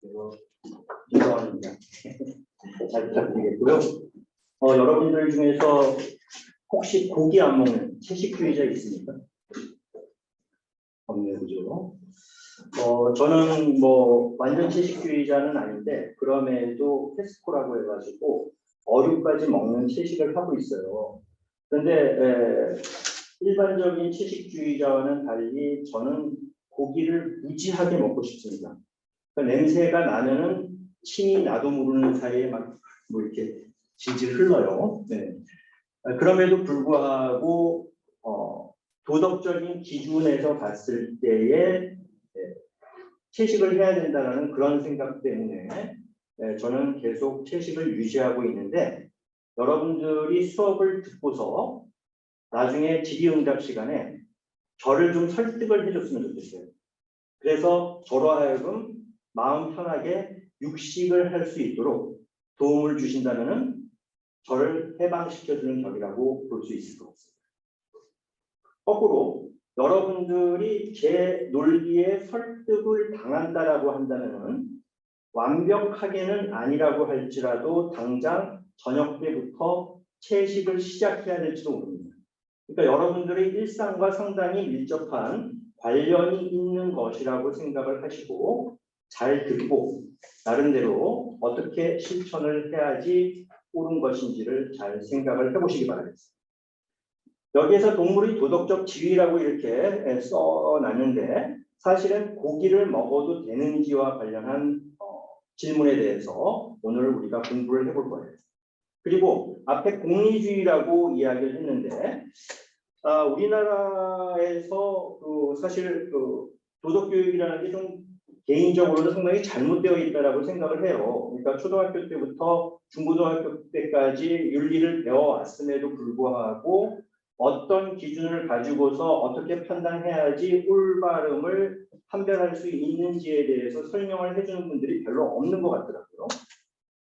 그리고 민정원입니다. 잘 부탁드리겠고요. 여러분들 중에서 혹시 고기 안 먹는 채식주의자 있습니까? 없네요, 그죠? 저는 뭐 완전 채식주의자는 아닌데 그럼에도 페스코라고 해가지고 어류까지 먹는 채식을 하고 있어요. 그런데 일반적인 채식주의자와는 달리 저는 고기를 무지하게 먹고 싶습니다. 그러니까 냄새가 나면은 침이 나도 모르는 사이에 막 뭐 이렇게 질질 흘러요. 네. 그럼에도 불구하고 도덕적인 기준에서 봤을 때에 채식을 해야 된다는 그런 생각 때문에 저는 계속 채식을 유지하고 있는데 여러분들이 수업을 듣고서 나중에 질의응답 시간에 저를 좀 설득을 해줬으면 좋겠어요. 그래서 저로 하여금 마음 편하게 육식을 할 수 있도록 도움을 주신다면 저를 해방시켜주는 격이라고 볼 수 있을 것 같습니다. 거꾸로 여러분들이 제 논리에 설득을 당한다라고 한다면 완벽하게는 아니라고 할지라도 당장 저녁 때부터 채식을 시작해야 될지도 모릅니다. 그러니까 여러분들의 일상과 상당히 밀접한 관련이 있는 것이라고 생각을 하시고 잘 듣고 나름대로 어떻게 실천을 해야지 옳은 것인지를 잘 생각을 해보시기 바라겠습니다. 여기에서 동물의 도덕적 지위라고 이렇게 써놨는데 사실은 고기를 먹어도 되는지와 관련한 질문에 대해서 오늘 우리가 공부를 해볼 거예요. 그리고 앞에 공리주의라고 이야기를 했는데 우리나라에서 사실 도덕교육이라는 게 좀 개인적으로는 상당히 잘못되어 있다고 생각을 해요. 그러니까 초등학교 때부터 중고등학교 때까지 윤리를 배워왔음에도 불구하고 어떤 기준을 가지고서 어떻게 판단해야지 올바름을 판별할 수 있는지에 대해서 설명을 해주는 분들이 별로 없는 것 같더라고요.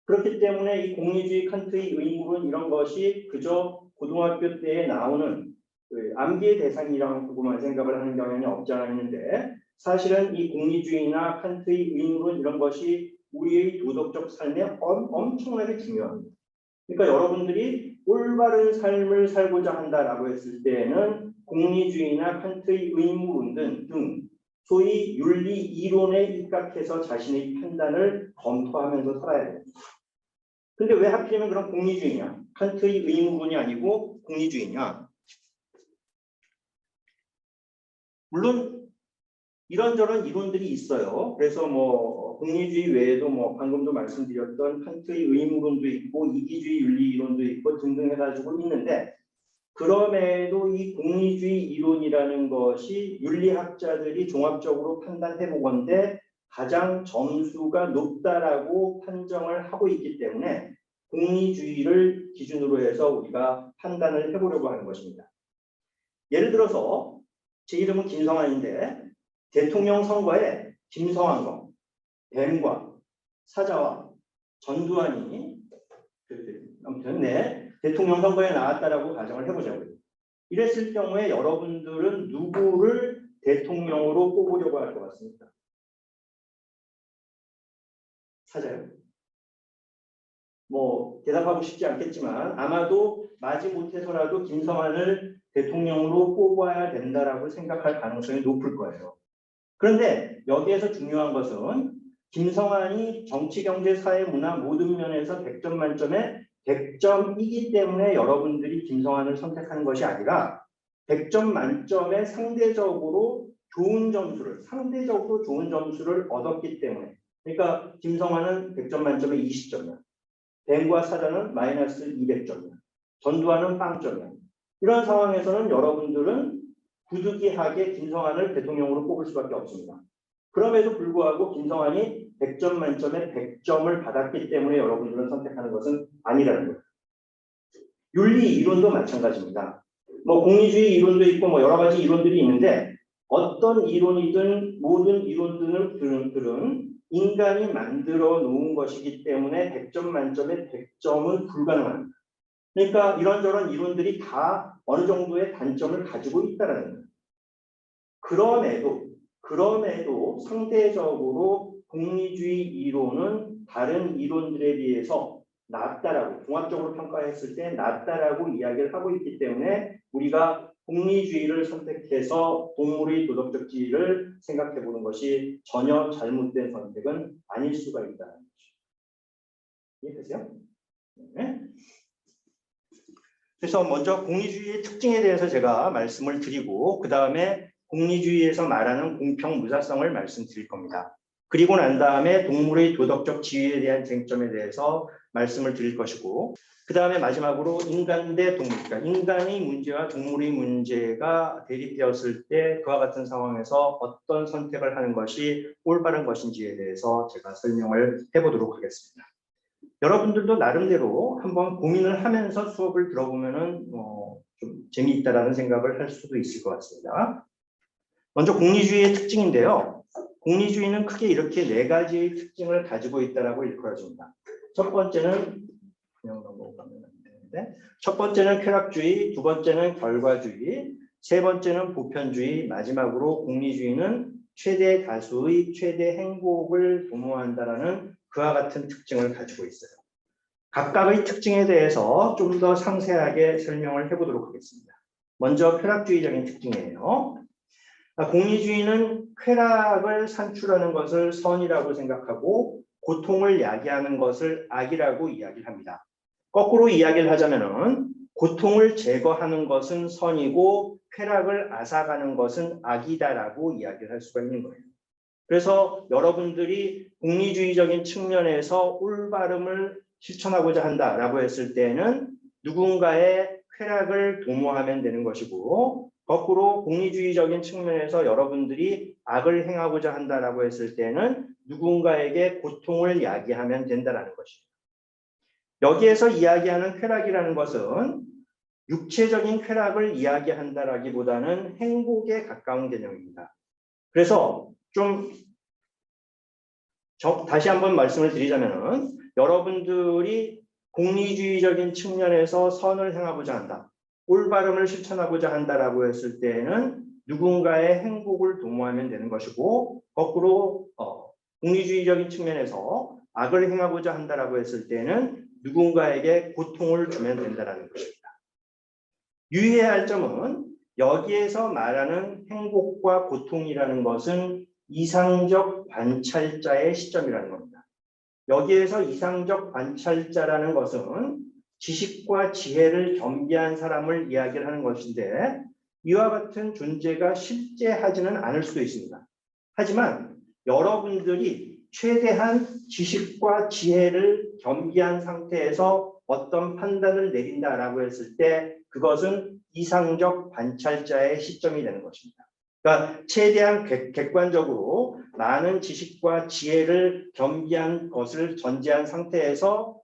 그렇기 때문에 이 공리주의 칸트의 의무론 이런 것이 그저 고등학교 때에 나오는 암기의 대상이라고만 생각을 하는 경향이 없지 않아 있는데 사실은 이 공리주의나 칸트의 의무론 이런 것이 우리의 도덕적 삶에 엄청나게 중요합니다. 그러니까 여러분들이 올바른 삶을 살고자 한다라고 했을 때에는 공리주의나 칸트의 의무론 등 소위 윤리 이론에 입각해서 자신의 판단을 검토하면서 살아야 됩니다. 근데 왜 하필이면 그런 공리주의냐? 칸트의 의무론이 아니고 공리주의냐? 물론 이런저런 이론들이 있어요. 그래서 뭐 공리주의 외에도 뭐 방금도 말씀드렸던 칸트의 의무론도 있고 이기주의 윤리 이론도 있고 등등 해가지고 있는데 그럼에도 이 공리주의 이론이라는 것이 윤리학자들이 종합적으로 판단해 보건대 가장 점수가 높다라고 판정을 하고 있기 때문에 공리주의를 기준으로 해서 우리가 판단을 해보려고 하는 것입니다. 예를 들어서 제 이름은 김성환인데 대통령 선거에 김성환과 뱀과 사자와 전두환이 아무튼 대통령 선거에 나왔다라고 가정을 해보자고요. 이랬을 경우에 여러분들은 누구를 대통령으로 뽑으려고 할 것 같습니까? 사자요? 뭐 대답하고 싶지 않겠지만 아마도 마지못해서라도 김성환을 대통령으로 뽑아야 된다라고 생각할 가능성이 높을 거예요. 그런데 여기에서 중요한 것은 김성환이 정치, 경제, 사회, 문화 모든 면에서 100점 만점에 100점이기 때문에 여러분들이 김성환을 선택하는 것이 아니라 100점 만점에 상대적으로 좋은 점수를 얻었기 때문에 그러니까 김성환은 100점 만점에 20점이야. 뱀과 사자는 마이너스 200점이야. 전두환은 빵점이야. 이런 상황에서는 여러분들은 부득이하게 김성환을 대통령으로 뽑을 수밖에 없습니다. 그럼에도 불구하고 김성환이 100점 만점에 100점을 받았기 때문에 여러분들은 선택하는 것은 아니라는 거예요. 윤리 이론도 마찬가지입니다. 뭐 공리주의 이론도 있고 뭐 여러 가지 이론들이 있는데 어떤 이론이든 모든 이론들은 인간이 만들어 놓은 것이기 때문에 100점 만점에 100점은 불가능합니다. 그러니까 이런저런 이론들이 다 어느 정도의 단점을 가지고 있다는 거예요. 그럼에도 상대적으로 공리주의 이론은 다른 이론들에 비해서 낫다라고, 종합적으로 평가했을 때 낫다라고 이야기를 하고 있기 때문에 우리가 공리주의를 선택해서 동물의 도덕적 지위를 생각해 보는 것이 전혀 잘못된 선택은 아닐 수가 있다는 거죠. 이해되세요? 네. 그래서 먼저 공리주의의 특징에 대해서 제가 말씀을 드리고 그 다음에 공리주의에서 말하는 공평무사성을 말씀드릴 겁니다. 그리고 난 다음에 동물의 도덕적 지위에 대한 쟁점에 대해서 말씀을 드릴 것이고 그 다음에 마지막으로 인간 대 동물, 그러니까 인간의 문제와 동물의 문제가 대립되었을 때 그와 같은 상황에서 어떤 선택을 하는 것이 올바른 것인지에 대해서 제가 설명을 해보도록 하겠습니다. 여러분들도 나름대로 한번 고민을 하면서 수업을 들어보면은 좀 재미있다라는 생각을 할 수도 있을 것 같습니다. 먼저 공리주의의 특징인데요. 공리주의는 크게 이렇게 네 가지의 특징을 가지고 있다라고 일컬어집니다. 첫 번째는 첫 번째는 쾌락주의, 두 번째는 결과주의, 세 번째는 보편주의, 마지막으로 공리주의는 최대 다수의 최대 행복을 도모한다라는 그와 같은 특징을 가지고 있어요. 각각의 특징에 대해서 좀 더 상세하게 설명을 해보도록 하겠습니다. 먼저 쾌락주의적인 특징이에요. 공리주의는 쾌락을 산출하는 것을 선이라고 생각하고 고통을 야기하는 것을 악이라고 이야기를 합니다. 거꾸로 이야기를 하자면은 고통을 제거하는 것은 선이고 쾌락을 앗아가는 것은 악이다라고 이야기를 할 수가 있는 거예요. 그래서 여러분들이 공리주의적인 측면에서 올바름을 실천하고자 한다라고 했을 때는 누군가의 쾌락을 도모하면 되는 것이고 거꾸로 공리주의적인 측면에서 여러분들이 악을 행하고자 한다라고 했을 때는 누군가에게 고통을 야기하면 된다라는 것입니다. 여기에서 이야기하는 쾌락이라는 것은 육체적인 쾌락을 이야기한다라기보다는 행복에 가까운 개념입니다. 그래서 좀 다시 한번 말씀을 드리자면은 여러분들이 공리주의적인 측면에서 선을 행하고자 한다. 올바름을 실천하고자 한다라고 했을 때에는 누군가의 행복을 도모하면 되는 것이고 거꾸로 공리주의적인 측면에서 악을 행하고자 한다라고 했을 때는 누군가에게 고통을 주면 된다는 것입니다. 유의해야 할 점은 여기에서 말하는 행복과 고통이라는 것은 이상적 관찰자의 시점이라는 겁니다. 여기에서 이상적 관찰자라는 것은 지식과 지혜를 겸비한 사람을 이야기를 하는 것인데 이와 같은 존재가 실제하지는 않을 수도 있습니다. 하지만 여러분들이 최대한 지식과 지혜를 겸비한 상태에서 어떤 판단을 내린다라고 했을 때 그것은 이상적 관찰자의 시점이 되는 것입니다. 그러니까 최대한 객관적으로 많은 지식과 지혜를 겸비한 것을 전제한 상태에서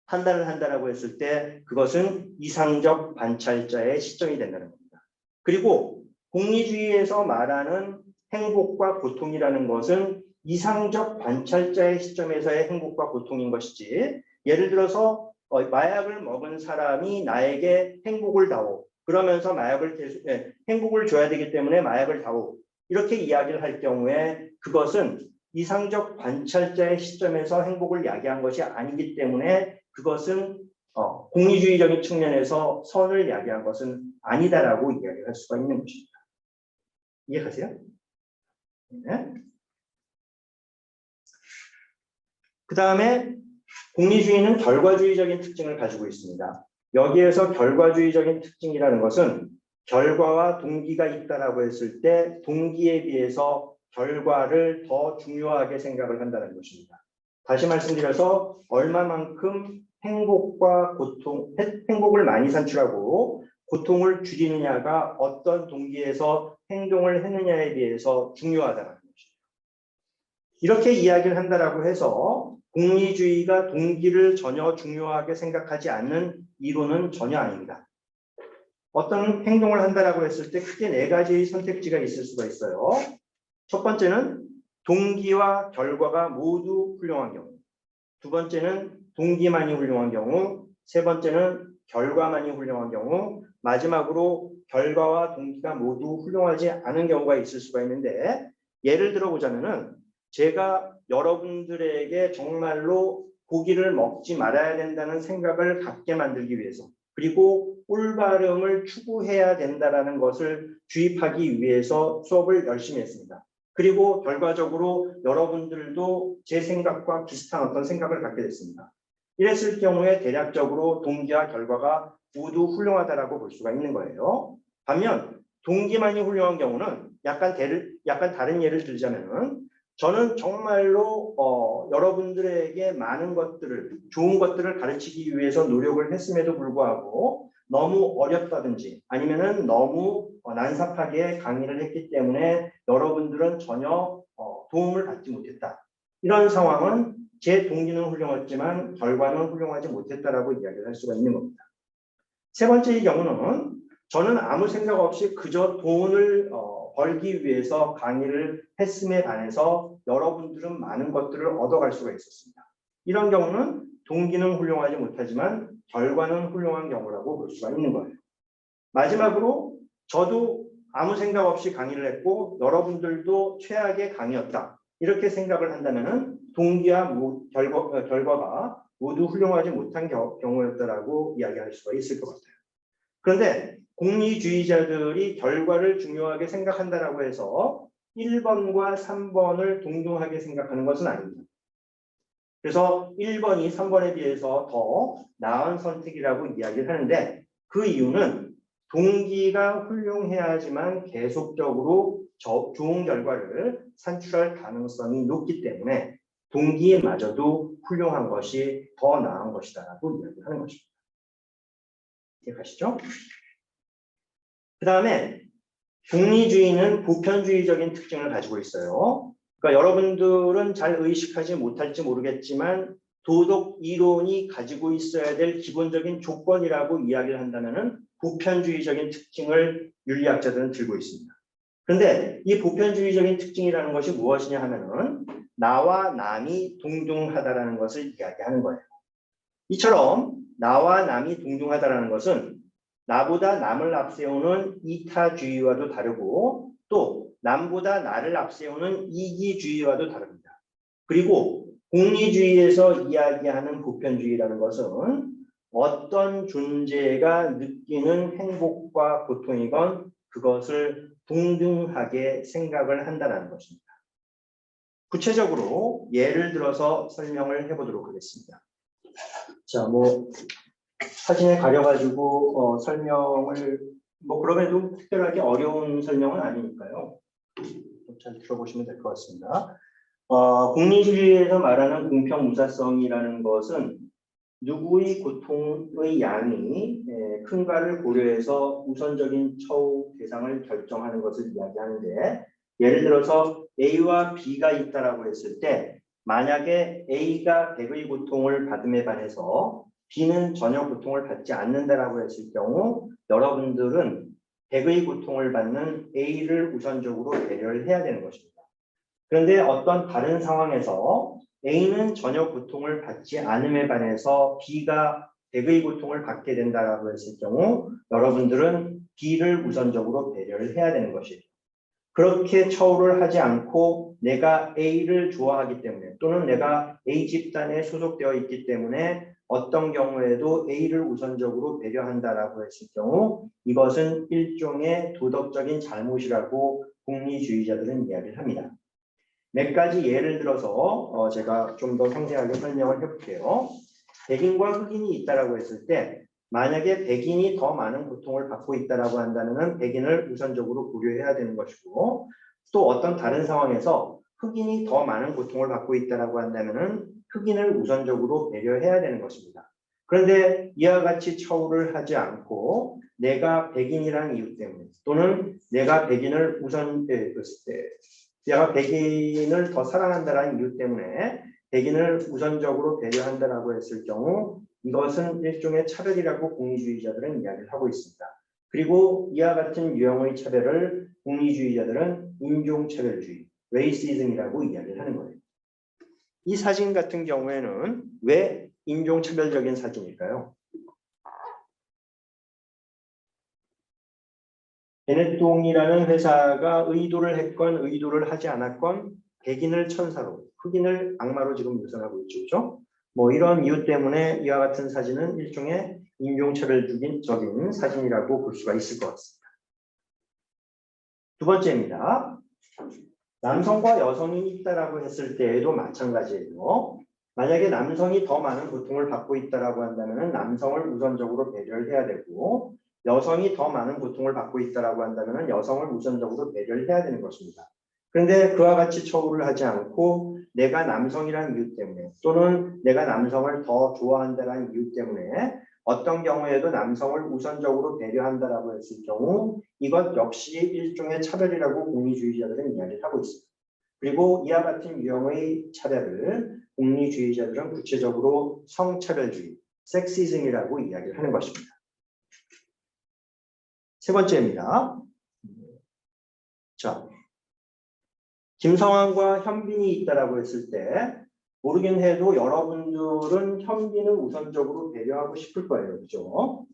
판단을 한다라고 했을 때 그것은 이상적 관찰자의 시점이 된다는 겁니다. 그리고 공리주의에서 말하는 행복과 고통이라는 것은 이상적 관찰자의 시점에서의 행복과 고통인 것이지 예를 들어서 마약을 먹은 사람이 나에게 행복을 다오 그러면서 마약을 계속 행복을 줘야 되기 때문에 마약을 다오 이렇게 이야기를 할 경우에 그것은 이상적 관찰자의 시점에서 행복을 야기한 것이 아니기 때문에 그것은 공리주의적인 측면에서 선을 야기한 것은 아니다라고 이야기할 수가 있는 것입니다. 이해가세요? 네. 그 다음에 공리주의는 결과주의적인 특징을 가지고 있습니다. 여기에서 결과주의적인 특징이라는 것은 결과와 동기가 있다라고 했을 때 동기에 비해서 결과를 더 중요하게 생각을 한다는 것입니다. 다시 말씀드려서 얼마만큼 행복과 고통, 행복을 많이 산출하고 고통을 줄이느냐가 어떤 동기에서 행동을 했느냐에 비해서 중요하다는 것입니다. 이렇게 이야기를 한다라고 해서 공리주의가 동기를 전혀 중요하게 생각하지 않는 이론은 전혀 아닙니다. 어떤 행동을 한다라고 했을 때 크게 네 가지의 선택지가 있을 수가 있어요. 첫 번째는 동기와 결과가 모두 훌륭한 경우, 두 번째는 동기만이 훌륭한 경우, 세 번째는 결과만이 훌륭한 경우, 마지막으로 결과와 동기가 모두 훌륭하지 않은 경우가 있을 수가 있는데 예를 들어 보자면은 제가 여러분들에게 정말로 고기를 먹지 말아야 된다는 생각을 갖게 만들기 위해서, 그리고 올바름을 추구해야 된다는 것을 주입하기 위해서 수업을 열심히 했습니다. 그리고 결과적으로 여러분들도 제 생각과 비슷한 어떤 생각을 갖게 됐습니다. 이랬을 경우에 대략적으로 동기와 결과가 모두 훌륭하다라고 볼 수가 있는 거예요. 반면 동기만이 훌륭한 경우는 약간 다른 예를 들자면은, 저는 정말로 여러분들에게 많은 것들을, 좋은 것들을 가르치기 위해서 노력을 했음에도 불구하고 너무 어렵다든지 아니면은 너무 난삽하게 강의를 했기 때문에 여러분들은 전혀 도움을 받지 못했다. 이런 상황은 제 동기는 훌륭했지만 결과는 훌륭하지 못했다라고 이야기를 할 수가 있는 겁니다. 세 번째의 경우는 저는 아무 생각 없이 그저 돈을 벌기 위해서 강의를 했음에 반해서 여러분들은 많은 것들을 얻어갈 수가 있었습니다. 이런 경우는 동기는 훌륭하지 못하지만 결과는 훌륭한 경우라고 볼 수가 있는 거예요. 마지막으로 저도 아무 생각 없이 강의를 했고 여러분들도 최악의 강의였다. 이렇게 생각을 한다면 동기와 결과가 모두 훌륭하지 못한 경우였다라고 이야기할 수가 있을 것 같아요. 그런데 공리주의자들이 결과를 중요하게 생각한다라고 해서 1번과 3번을 동등하게 생각하는 것은 아닙니다. 그래서 1번이 3번에 비해서 더 나은 선택이라고 이야기를 하는데, 그 이유는 동기가 훌륭해야지만 계속적으로 좋은 결과를 산출할 가능성이 높기 때문에 동기마저도 훌륭한 것이 더 나은 것이다라고 이야기하는 것입니다. 이해가시죠? 그 다음에 공리주의는 보편주의적인 특징을 가지고 있어요. 그러니까 여러분들은 잘 의식하지 못할지 모르겠지만 도덕 이론이 가지고 있어야 될 기본적인 조건이라고 이야기를 한다면 보편주의적인 특징을 윤리학자들은 들고 있습니다. 그런데 이 보편주의적인 특징이라는 것이 무엇이냐 하면은 나와 남이 동등하다라는 것을 이야기하는 거예요. 이처럼 나와 남이 동등하다라는 것은 나보다 남을 앞세우는 이타주의와도 다르고 또 남보다 나를 앞세우는 이기주의와도 다릅니다. 그리고 공리주의에서 이야기하는 보편주의라는 것은 어떤 존재가 느끼는 행복과 고통이건 그것을 동등하게 생각을 한다는 것입니다. 구체적으로 예를 들어서 설명을 해보도록 하겠습니다. 자, 사진에 가려가지고 설명을 그럼에도 특별하게 어려운 설명은 아니니까요. 잘 들어보시면 될 것 같습니다. 공리주의에서 말하는 공평무사성이라는 것은 누구의 고통의 양이 큰가를 고려해서 우선적인 처우 대상을 결정하는 것을 이야기하는데, 예를 들어서 A와 B가 있다라고 했을 때 만약에 A가 100의 고통을 받음에 반해서 B는 전혀 고통을 받지 않는다라고 했을 경우 여러분들은 100의 고통을 받는 A를 우선적으로 배려를 해야 되는 것입니다. 그런데 어떤 다른 상황에서 A는 전혀 고통을 받지 않음에 반해서 B가 100의 고통을 받게 된다라고 했을 경우 여러분들은 B를 우선적으로 배려를 해야 되는 것이에요. 그렇게 처우를 하지 않고 내가 A를 좋아하기 때문에 또는 내가 A 집단에 소속되어 있기 때문에 어떤 경우에도 A를 우선적으로 배려한다라고 했을 경우 이것은 일종의 도덕적인 잘못이라고 공리주의자들은 이야기를 합니다. 몇 가지 예를 들어서 제가 좀 더 상세하게 설명을 해볼게요. 백인과 흑인이 있다라고 했을 때 만약에 백인이 더 많은 고통을 받고 있다라고 한다면 백인을 우선적으로 고려해야 되는 것이고, 또 어떤 다른 상황에서 흑인이 더 많은 고통을 받고 있다라고 한다면 흑인을 우선적으로 배려해야 되는 것입니다. 그런데 이와 같이 처우를 하지 않고 내가 백인이라는 이유 때문에 또는 내가 백인을 내가 백인을 더 사랑한다는 이유 때문에 백인을 우선적으로 배려한다라고 했을 경우 이것은 일종의 차별이라고 공리주의자들은 이야기를 하고 있습니다. 그리고 이와 같은 유형의 차별을 공리주의자들은 인종차별주의, 레이시즘이라고 이야기를 하는 거예요. 이 사진 같은 경우에는 왜 인종차별적인 사진일까요? 베네통이라는 회사가 의도를 했건 의도를 하지 않았건 백인을 천사로, 흑인을 악마로 지금 묘사하고 있죠. 그죠? 뭐 이런 이유 때문에 이와 같은 사진은 일종의 인종차별적인 사진이라고 볼 수가 있을 것 같습니다. 두 번째입니다. 남성과 여성이 있다라고 했을 때에도 마찬가지예요. 만약에 남성이 더 많은 고통을 받고 있다라고 한다면 남성을 우선적으로 배려를 해야 되고, 여성이 더 많은 고통을 받고 있다라고 한다면 여성을 우선적으로 배려를 해야 되는 것입니다. 그런데 그와 같이 처우를 하지 않고 내가 남성이라는 이유 때문에 또는 내가 남성을 더 좋아한다는 이유 때문에 어떤 경우에도 남성을 우선적으로 배려한다라고 했을 경우 이것 역시 일종의 차별이라고 공리주의자들은 이야기를 하고 있습니다. 그리고 이와 같은 유형의 차별을 공리주의자들은 구체적으로 성차별주의, 섹시즘이라고 이야기를 하는 것입니다. 세 번째입니다. 자, 김성환과 현빈이 있다라고 했을 때 모르긴 해도 여러분들은 현빈을 우선적으로 배려하고 싶을 거예요. 그죠?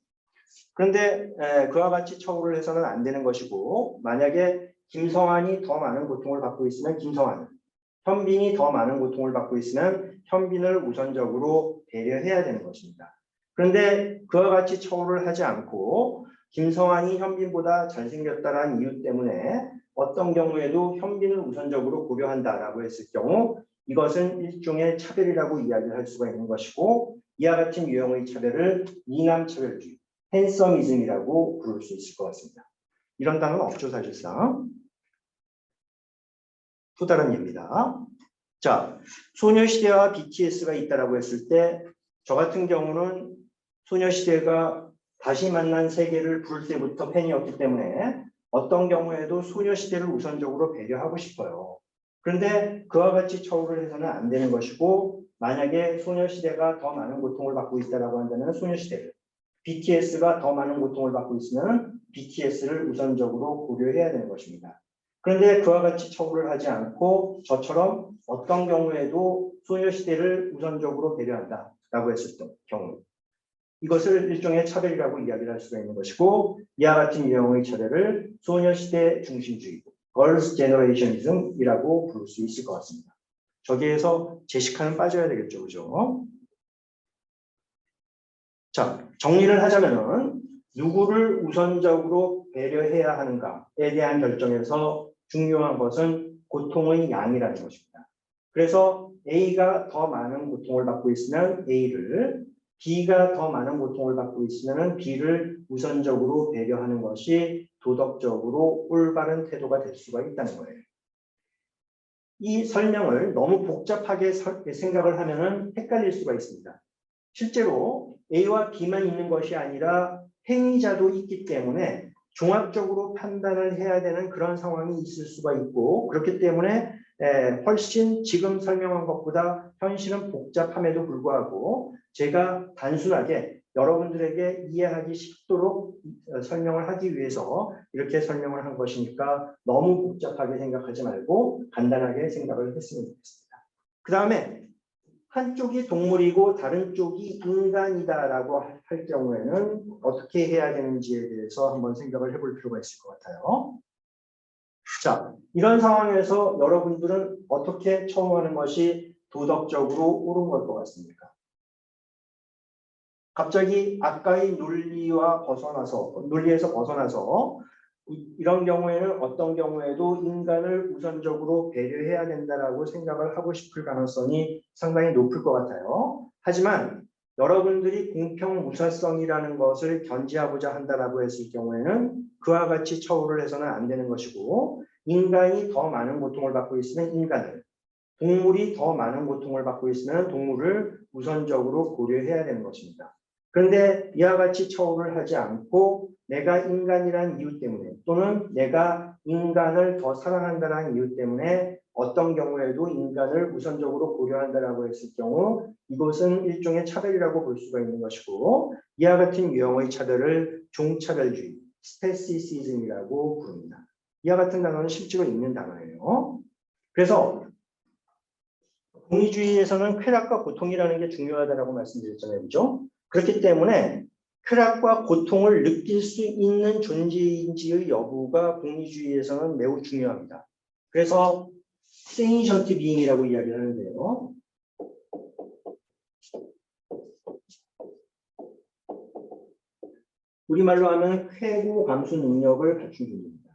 그런데 그와 같이 처우를 해서는 안 되는 것이고, 만약에 김성환이 더 많은 고통을 받고 있으면 김성환, 현빈이 더 많은 고통을 받고 있으면 현빈을 우선적으로 배려해야 되는 것입니다. 그런데 그와 같이 처우를 하지 않고 김성환이 현빈보다 잘생겼다는 이유 때문에 어떤 경우에도 현빈을 우선적으로 고려한다라고 했을 경우 이것은 일종의 차별이라고 이야기를 할 수가 있는 것이고, 이와 같은 유형의 차별을 이남차별주의, 핸섬이즘이라고 부를 수 있을 것 같습니다. 이런 단어는 없죠, 사실상. 또 다른 예입니다. 자, 소녀시대와 BTS가 있다라고 했을 때 저 같은 경우는 소녀시대가 다시 만난 세계를 부를 때부터 팬이었기 때문에 어떤 경우에도 소녀시대를 우선적으로 배려하고 싶어요. 그런데 그와 같이 처우를 해서는 안 되는 것이고, 만약에 소녀시대가 더 많은 고통을 받고 있다라고 한다면 소녀시대를, BTS가 더 많은 고통을 받고 있으면 BTS를 우선적으로 고려해야 되는 것입니다. 그런데 그와 같이 처우를 하지 않고 저처럼 어떤 경우에도 소녀시대를 우선적으로 배려한다라고 했을 경우 이것을 일종의 차별이라고 이야기를 할 수가 있는 것이고, 이와 같은 유형의 차별을 소녀시대 중심주의, Girls' Generationism이라고 부를 수 있을 것 같습니다. 저기에서 제시카는 빠져야 되겠죠, 그죠? 자, 정리를 하자면은 누구를 우선적으로 배려해야 하는가에 대한 결정에서 중요한 것은 고통의 양이라는 것입니다. 그래서 A가 더 많은 고통을 받고 있으면 A를, B가 더 많은 고통을 받고 있으면 B를 우선적으로 배려하는 것이 도덕적으로 올바른 태도가 될 수가 있다는 거예요. 이 설명을 너무 복잡하게 생각을 하면 헷갈릴 수가 있습니다. 실제로 A와 B만 있는 것이 아니라 행위자도 있기 때문에 종합적으로 판단을 해야 되는 그런 상황이 있을 수가 있고, 그렇기 때문에 훨씬 지금 설명한 것보다 현실은 복잡함에도 불구하고 제가 단순하게 여러분들에게 이해하기 쉽도록 설명을 하기 위해서 이렇게 설명을 한 것이니까 너무 복잡하게 생각하지 말고 간단하게 생각을 했으면 좋겠습니다. 그 다음에 한쪽이 동물이고 다른 쪽이 인간이다라고 할 경우에는 어떻게 해야 되는지에 대해서 한번 생각을 해볼 필요가 있을 것 같아요. 자, 이런 상황에서 여러분들은 어떻게 처우하는 것이 도덕적으로 옳은 것 같습니까? 갑자기 아까의 논리에서 벗어나서 이런 경우에는 어떤 경우에도 인간을 우선적으로 배려해야 된다라고 생각을 하고 싶을 가능성이 상당히 높을 것 같아요. 하지만 여러분들이 공평무사성이라는 것을 견지하고자 한다라고 했을 경우에는 그와 같이 처우를 해서는 안 되는 것이고, 인간이 더 많은 고통을 받고 있으면 인간을, 동물이 더 많은 고통을 받고 있으면 동물을 우선적으로 고려해야 되는 것입니다. 그런데 이와 같이 처우를 하지 않고 내가 인간이라는 이유 때문에 또는 내가 인간을 더 사랑한다는 이유 때문에 어떤 경우에도 인간을 우선적으로 고려한다라고 했을 경우 이것은 일종의 차별이라고 볼 수가 있는 것이고, 이와 같은 유형의 차별을 종차별주의, 스페시시즘이라고 부릅니다. 이와 같은 단어는 실제로 있는 단어예요. 그래서 공리주의에서는 쾌락과 고통이라는 게 중요하다고 말씀드렸잖아요. 그죠? 그렇기 때문에 쾌락과 고통을 느낄 수 있는 존재인지의 여부가 공리주의에서는 매우 중요합니다. 그래서 세인션트 비잉이라고 이야기를 하는데요. 우리말로 하면 쾌고 감수 능력을 갖춘 존재입니다.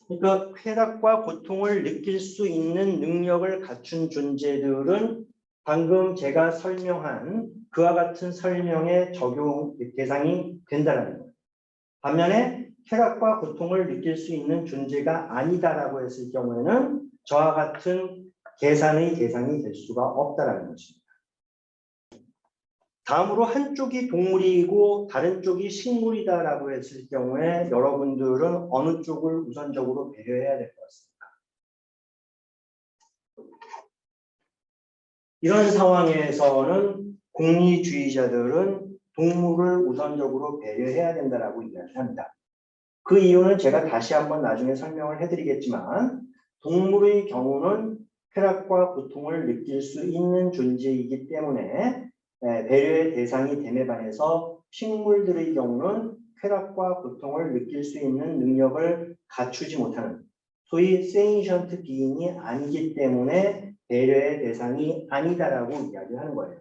그러니까 쾌락과 고통을 느낄 수 있는 능력을 갖춘 존재들은 방금 제가 설명한 그와 같은 설명의 적용 대상이 된다는 거예요. 반면에 쾌락과 고통을 느낄 수 있는 존재가 아니다라고 했을 경우에는 저와 같은 계산의 대상이 될 수가 없다라는 것입니다. 다음으로 한쪽이 동물이고 다른 쪽이 식물이다라고 했을 경우에 여러분들은 어느 쪽을 우선적으로 배려해야 될 것 같습니다. 이런 상황에서는 공리주의자들은 동물을 우선적으로 배려해야 된다라고 이야기합니다. 그 이유는 제가 다시 한번 나중에 설명을 해드리겠지만 동물의 경우는 쾌락과 고통을 느낄 수 있는 존재이기 때문에 배려의 대상이 됨에 반해서 식물들의 경우는 쾌락과 고통을 느낄 수 있는 능력을 갖추지 못하는 소위 세인션트 비잉이 아니기 때문에 배려의 대상이 아니다라고 이야기하는 거예요.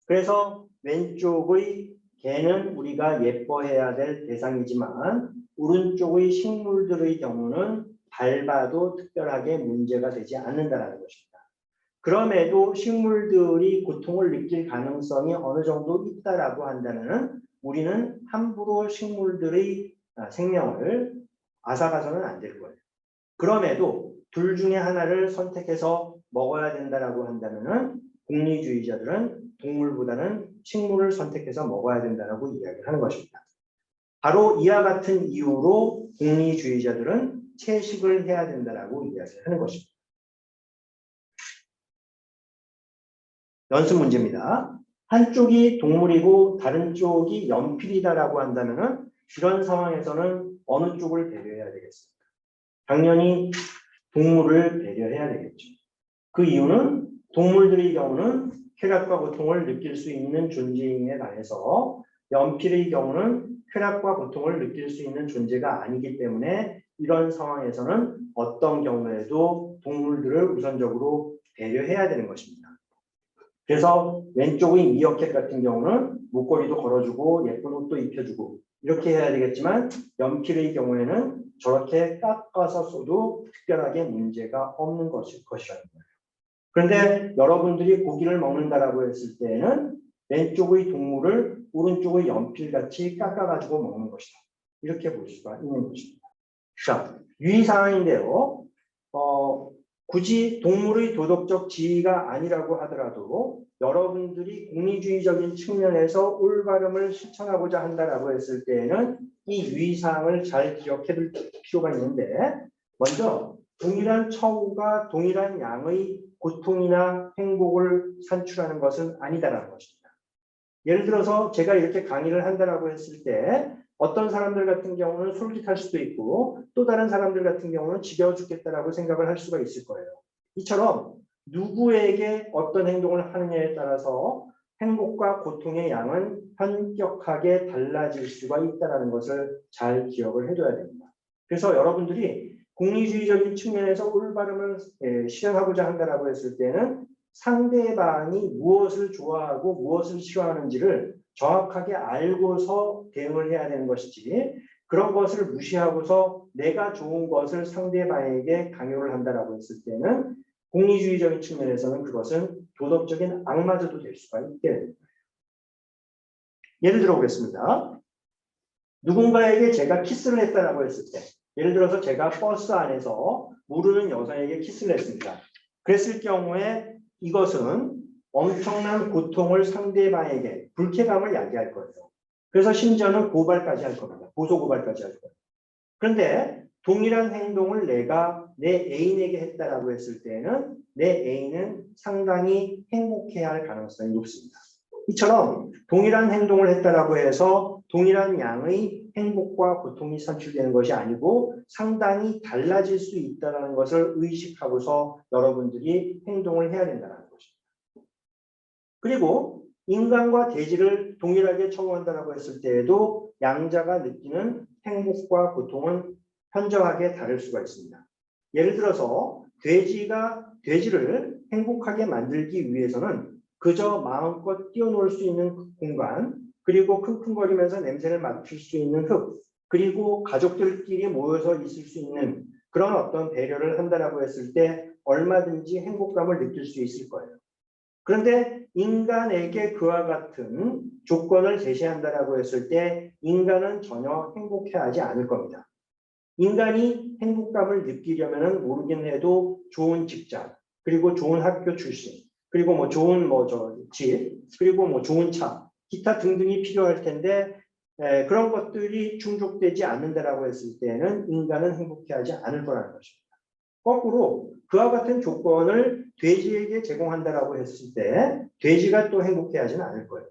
그래서 왼쪽의 개는 우리가 예뻐해야 될 대상이지만 오른쪽의 식물들의 경우는 밟아도 특별하게 문제가 되지 않는다는 것입니다. 그럼에도 식물들이 고통을 느낄 가능성이 어느 정도 있다라고 한다면 우리는 함부로 식물들의 생명을 앗아가서는 안 될 거예요. 그럼에도 둘 중에 하나를 선택해서 먹어야 된다라고 한다면 공리주의자들은 동물보다는 식물을 선택해서 먹어야 된다라고 이야기를 하는 것입니다. 바로 이와 같은 이유로 공리주의자들은 채식을 해야 된다라고 이야기를 하는 것입니다. 연습 문제입니다. 한쪽이 동물이고 다른 쪽이 연필이다라고 한다면 이런 상황에서는 어느 쪽을 배려해야 되겠습니까? 당연히 동물을 배려해야 되겠죠. 그 이유는 동물들의 경우는 쾌락과 고통을 느낄 수 있는 존재임에 반해서 연필의 경우는 쾌락과 고통을 느낄 수 있는 존재가 아니기 때문에 이런 상황에서는 어떤 경우에도 동물들을 우선적으로 배려해야 되는 것입니다. 그래서 왼쪽의 미어캣 같은 경우는 목걸이도 걸어주고 예쁜 옷도 입혀주고 이렇게 해야 되겠지만 연필의 경우에는 저렇게 깎아서 써도 특별하게 문제가 없는 것이라는 거예요. 그런데 여러분들이 고기를 먹는다라고 했을 때에는 왼쪽의 동물을 오른쪽의 연필같이 깎아가지고 먹는 것이다. 이렇게 볼 수가 있는 것입니다. 자, 유의사항인데요. 굳이 동물의 도덕적 지위가 아니라고 하더라도 여러분들이 공리주의적인 측면에서 올바름을 실천하고자 한다라고 했을 때에는 이 유의사항을 잘 기억해 둘 필요가 있는데 먼저 동일한 처우가 동일한 양의 고통이나 행복을 산출하는 것은 아니다라는 것입니다. 예를 들어서 제가 이렇게 강의를 한다라고 했을 때 어떤 사람들 같은 경우는 솔깃할 수도 있고 또 다른 사람들 같은 경우는 지겨워 죽겠다라고 생각을 할 수가 있을 거예요. 이처럼 누구에게 어떤 행동을 하느냐에 따라서 행복과 고통의 양은 현격하게 달라질 수가 있다는 것을 잘 기억을 해둬야 됩니다. 그래서 여러분들이 공리주의적인 측면에서 올바름을 실현하고자 한다라고 했을 때는 상대방이 무엇을 좋아하고 무엇을 싫어하는지를 정확하게 알고서 대응을 해야 되는 것이지 그런 것을 무시하고서 내가 좋은 것을 상대방에게 강요를 한다라고 했을 때는 공리주의적인 측면에서는 그것은 도덕적인 악마저도 될 수가 있게 됩니다. 예를 들어 보겠습니다. 누군가에게 제가 키스를 했다라고 했을 때 예를 들어서 제가 버스 안에서 모르는 여성에게 키스를 했습니다. 그랬을 경우에 이것은 엄청난 고통을 상대방에게 불쾌감을 야기할 거예요. 그래서 심지어는 고발까지 할 겁니다. 고소고발까지 할 거예요. 그런데 동일한 행동을 내가 내 애인에게 했다라고 했을 때는 내 애인은 상당히 행복해야 할 가능성이 높습니다. 이처럼 동일한 행동을 했다라고 해서 동일한 양의 행복과 고통이 산출되는 것이 아니고 상당히 달라질 수 있다는 것을 의식하고서 여러분들이 행동을 해야 된다는 것입니다. 그리고 인간과 돼지를 동일하게 처우한다고 했을 때에도 양자가 느끼는 행복과 고통은 현저하게 다를 수가 있습니다. 예를 들어서 돼지를 행복하게 만들기 위해서는 그저 마음껏 뛰어놀 수 있는 공간, 그리고 킁킁거리면서 냄새를 맡을 수 있는 흙, 그리고 가족들끼리 모여서 있을 수 있는 그런 어떤 배려를 한다라고 했을 때 얼마든지 행복감을 느낄 수 있을 거예요. 그런데 인간에게 그와 같은 조건을 제시한다라고 했을 때 인간은 전혀 행복해하지 않을 겁니다. 인간이 행복감을 느끼려면은 모르긴 해도 좋은 직장, 그리고 좋은 학교 출신, 그리고 뭐 좋은 집, 그리고 뭐 좋은 차, 기타 등등이 필요할 텐데 그런 것들이 충족되지 않는다라고 했을 때는 인간은 행복해하지 않을 거라는 것입니다. 거꾸로 그와 같은 조건을 돼지에게 제공한다라고 했을 때 돼지가 또 행복해하지는 않을 거예요.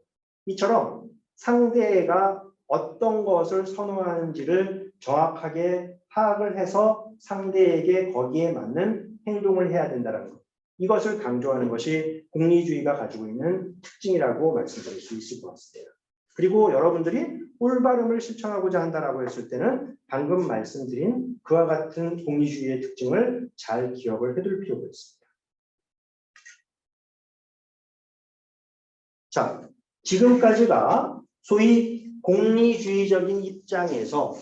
이처럼 상대가 어떤 것을 선호하는지를 정확하게 파악을 해서 상대에게 거기에 맞는 행동을 해야 된다는 것. 이것을 강조하는 것이 공리주의가 가지고 있는 특징이라고 말씀드릴 수 있을 것 같습니다. 그리고 여러분들이 올바름을 실천하고자 한다고 했을 때는 방금 말씀드린 그와 같은 공리주의의 특징을 잘 기억을 해둘 필요가 있습니다. 자, 지금까지가 소위 공리주의적인 입장에서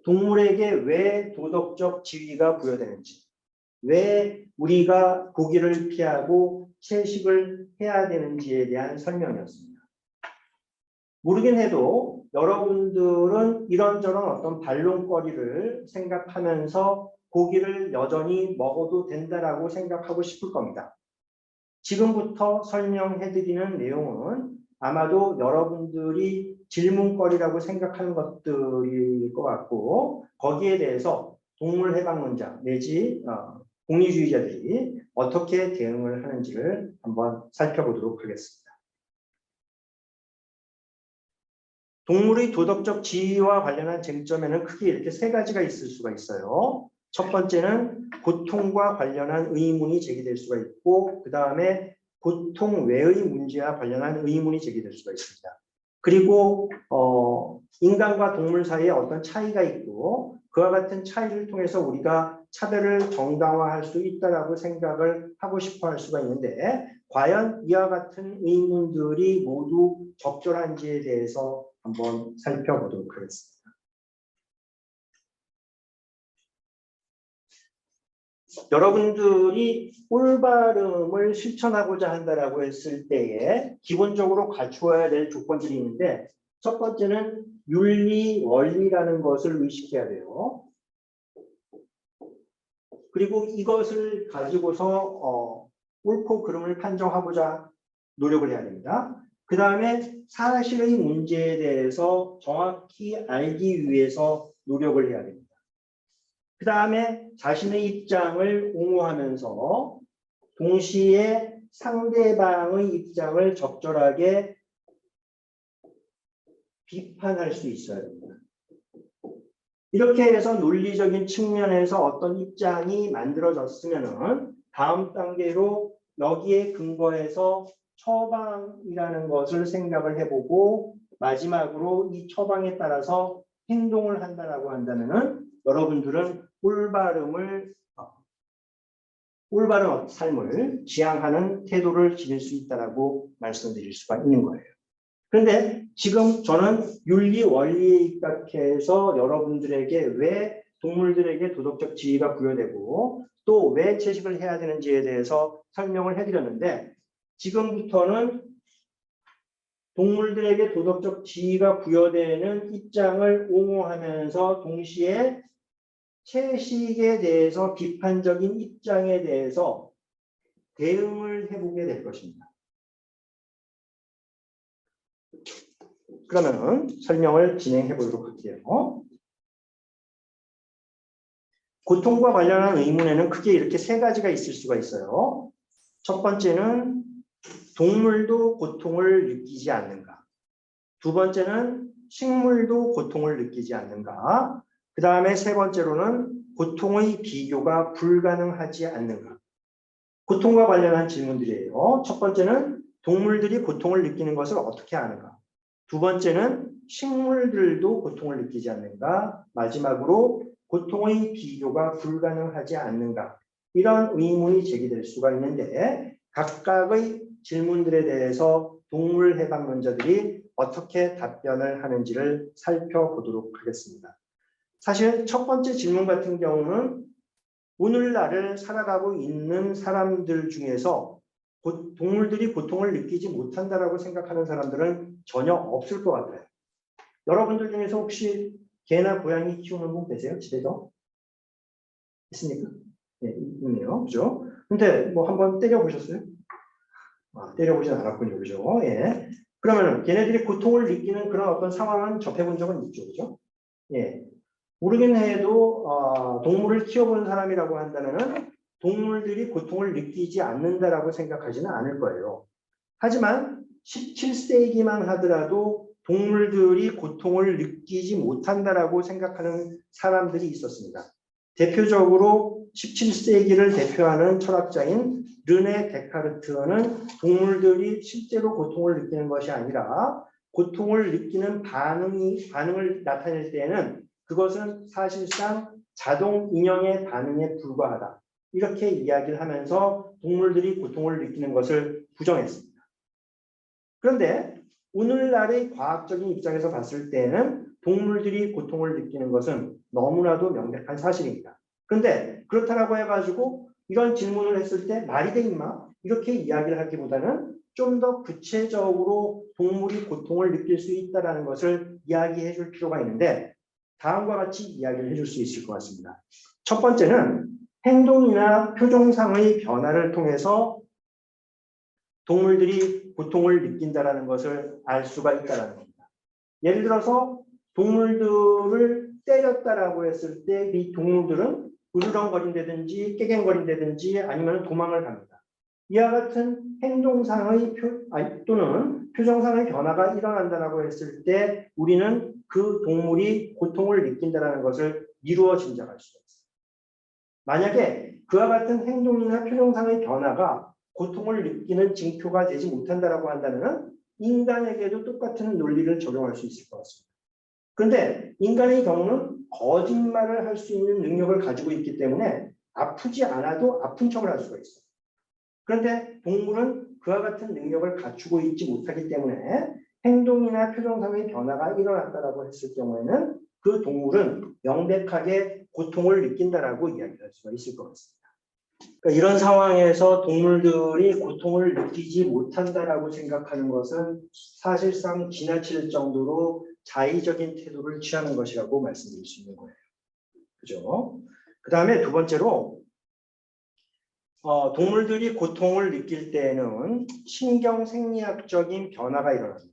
동물에게 왜 도덕적 지위가 부여되는지, 왜 우리가 고기를 피하고 채식을 해야 되는지에 대한 설명이었습니다. 모르긴 해도 여러분들은 이런저런 어떤 반론거리를 생각하면서 고기를 여전히 먹어도 된다라고 생각하고 싶을 겁니다. 지금부터 설명해드리는 내용은 아마도 여러분들이 질문거리라고 생각하는 것들일 것 같고 거기에 대해서 동물해방론자 내지 공리주의자들이 어떻게 대응을 하는지를 한번 살펴보도록 하겠습니다. 동물의 도덕적 지위와 관련한 쟁점에는 크게 이렇게 세 가지가 있을 수가 있어요. 첫 번째는 고통과 관련한 의문이 제기될 수가 있고 그 다음에 고통 외의 문제와 관련한 의문이 제기될 수가 있습니다. 그리고 인간과 동물 사이에 어떤 차이가 있고 그와 같은 차이를 통해서 우리가 차별을 정당화할 수 있다라고 생각을 하고 싶어 할 수가 있는데 과연 이와 같은 의문들이 모두 적절한지에 대해서 한번 살펴보도록 하겠습니다. 여러분들이 올바름을 실천하고자 한다라고 했을 때에 기본적으로 갖추어야 될 조건들이 있는데 첫 번째는 윤리, 원리라는 것을 의식해야 돼요. 그리고 이것을 가지고서 옳고 그름을 판정하고자 노력을 해야 됩니다. 그 다음에 사실의 문제에 대해서 정확히 알기 위해서 노력을 해야 됩니다. 그 다음에 자신의 입장을 옹호하면서 동시에 상대방의 입장을 적절하게 비판할 수 있어야 됩니다. 이렇게 해서 논리적인 측면에서 어떤 입장이 만들어졌으면 다음 단계로 여기에 근거해서 처방이라는 것을 생각을 해보고 마지막으로 이 처방에 따라서 행동을 한다라고 한다면은 여러분들은 올바른 삶을 지향하는 태도를 지닐 수 있다라고 말씀드릴 수가 있는 거예요. 그런데 지금 저는 윤리 원리에 입각해서 여러분들에게 왜 동물들에게 도덕적 지위가 부여되고 또 왜 채식을 해야 되는지에 대해서 설명을 해드렸는데 지금부터는 동물들에게 도덕적 지위가 부여되는 입장을 옹호하면서 동시에 채식에 대해서 비판적인 입장에 대해서 대응을 해보게 될 것입니다. 그러면 설명을 진행해 보도록 할게요. 고통과 관련한 의문에는 크게 이렇게 세 가지가 있을 수가 있어요. 첫 번째는 동물도 고통을 느끼지 않는가. 두 번째는 식물도 고통을 느끼지 않는가. 그 다음에 세 번째로는 고통의 비교가 불가능하지 않는가. 고통과 관련한 질문들이에요. 첫 번째는 동물들이 고통을 느끼는 것을 어떻게 아는가? 두 번째는 식물들도 고통을 느끼지 않는가? 마지막으로 고통의 비교가 불가능하지 않는가? 이런 의문이 제기될 수가 있는데 각각의 질문들에 대해서 동물해방론자들이 어떻게 답변을 하는지를 살펴보도록 하겠습니다. 사실 첫 번째 질문 같은 경우는 오늘날을 살아가고 있는 사람들 중에서 동물들이 고통을 느끼지 못한다라고 생각하는 사람들은 전혀 없을 것 같아요. 여러분들 중에서 혹시 개나 고양이 키우는 분 계세요? 집에서? 있습니까? 네, 있네요. 그죠? 근데 뭐 한번 때려보셨어요? 아, 때려보진 않았군요. 그죠? 예. 그러면 걔네들이 고통을 느끼는 그런 어떤 상황은 접해본 적은 있죠. 그죠? 예. 모르긴 해도 동물을 키워본 사람이라고 한다면 동물들이 고통을 느끼지 않는다라고 생각하지는 않을 거예요. 하지만 17세기만 하더라도 동물들이 고통을 느끼지 못한다라고 생각하는 사람들이 있었습니다. 대표적으로 17세기를 대표하는 철학자인 르네 데카르트는 동물들이 실제로 고통을 느끼는 것이 아니라 고통을 느끼는 반응을 나타낼 때에는 그것은 사실상 자동 인형의 반응에 불과하다. 이렇게 이야기를 하면서 동물들이 고통을 느끼는 것을 부정했습니다. 그런데 오늘날의 과학적인 입장에서 봤을 때는 동물들이 고통을 느끼는 것은 너무나도 명백한 사실입니다. 그런데 그렇다라고 해가지고 이런 질문을 했을 때 말이 돼 임마? 이렇게 이야기를 하기보다는 좀 더 구체적으로 동물이 고통을 느낄 수 있다는 것을 이야기해 줄 필요가 있는데 다음과 같이 이야기를 해줄 수 있을 것 같습니다. 첫 번째는 행동이나 표정상의 변화를 통해서 동물들이 고통을 느낀다는 것을 알 수가 있다는 겁니다. 예를 들어서 동물들을 때렸다라고 했을 때 이 동물들은 으르렁거린다든지 깨갱거린다든지 아니면 도망을 갑니다. 이와 같은 행동상의 또는 표정상의 변화가 일어난다라고 했을 때 우리는 그 동물이 고통을 느낀다는 것을 미루어 짐작할 수가 있습니다. 만약에 그와 같은 행동이나 표정상의 변화가 고통을 느끼는 징표가 되지 못한다라고 한다면 인간에게도 똑같은 논리를 적용할 수 있을 것 같습니다. 그런데 인간의 경우는 거짓말을 할 수 있는 능력을 가지고 있기 때문에 아프지 않아도 아픈 척을 할 수가 있어요. 그런데 동물은 그와 같은 능력을 갖추고 있지 못하기 때문에 행동이나 표정상의 변화가 일어났다라고 했을 경우에는 그 동물은 명백하게 고통을 느낀다라고 이야기할 수가 있을 것 같습니다. 그러니까 이런 상황에서 동물들이 고통을 느끼지 못한다라고 생각하는 것은 사실상 지나칠 정도로 자의적인 태도를 취하는 것이라고 말씀드릴 수 있는 거예요. 그죠? 그 다음에 두 번째로 동물들이 고통을 느낄 때에는 신경 생리학적인 변화가 일어납니다.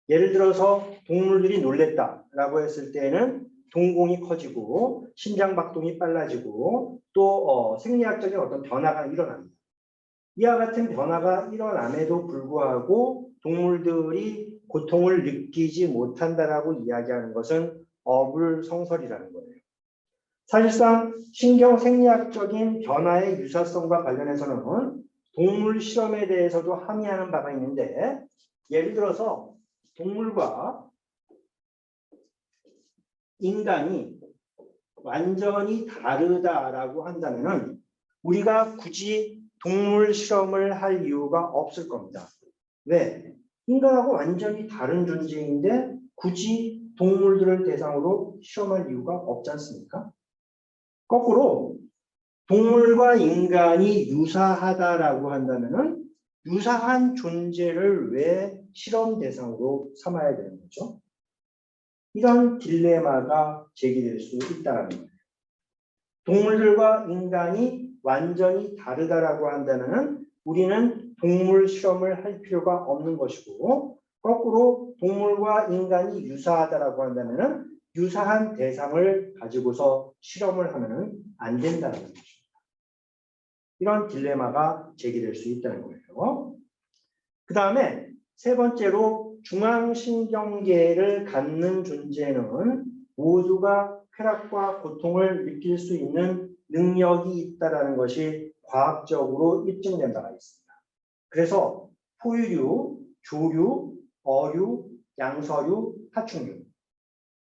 예를 들어서 동물들이 놀랬다라고 했을 때에는 동공이 커지고 심장박동이 빨라지고 또 생리학적인 어떤 변화가 일어납니다. 이와 같은 변화가 일어남에도 불구하고 동물들이 고통을 느끼지 못한다라고 이야기하는 것은 어불성설이라는 거예요. 사실상 신경 생리학적인 변화의 유사성과 관련해서는 동물 실험에 대해서도 함의하는 바가 있는데 예를 들어서 동물과 인간이 완전히 다르다라고 한다면 우리가 굳이 동물 실험을 할 이유가 없을 겁니다. 왜? 인간하고 완전히 다른 존재인데 굳이 동물들을 대상으로 실험할 이유가 없지 않습니까? 거꾸로 동물과 인간이 유사하다라고 한다면 유사한 존재를 왜 실험 대상으로 삼아야 되는 거죠? 이런 딜레마가 제기될 수 있다는 거예요. 동물들과 인간이 완전히 다르다라고 한다면 우리는 동물 실험을 할 필요가 없는 것이고 거꾸로 동물과 인간이 유사하다라고 한다면 유사한 대상을 가지고서 실험을 하면 안 된다는 것입니다. 이런 딜레마가 제기될 수 있다는 거예요. 그 다음에 세 번째로 중앙신경계를 갖는 존재는 모두가 쾌락과 고통을 느낄 수 있는 능력이 있다는 것이 과학적으로 입증된 바가 있습니다. 그래서 포유류, 조류, 어류, 양서류, 파충류,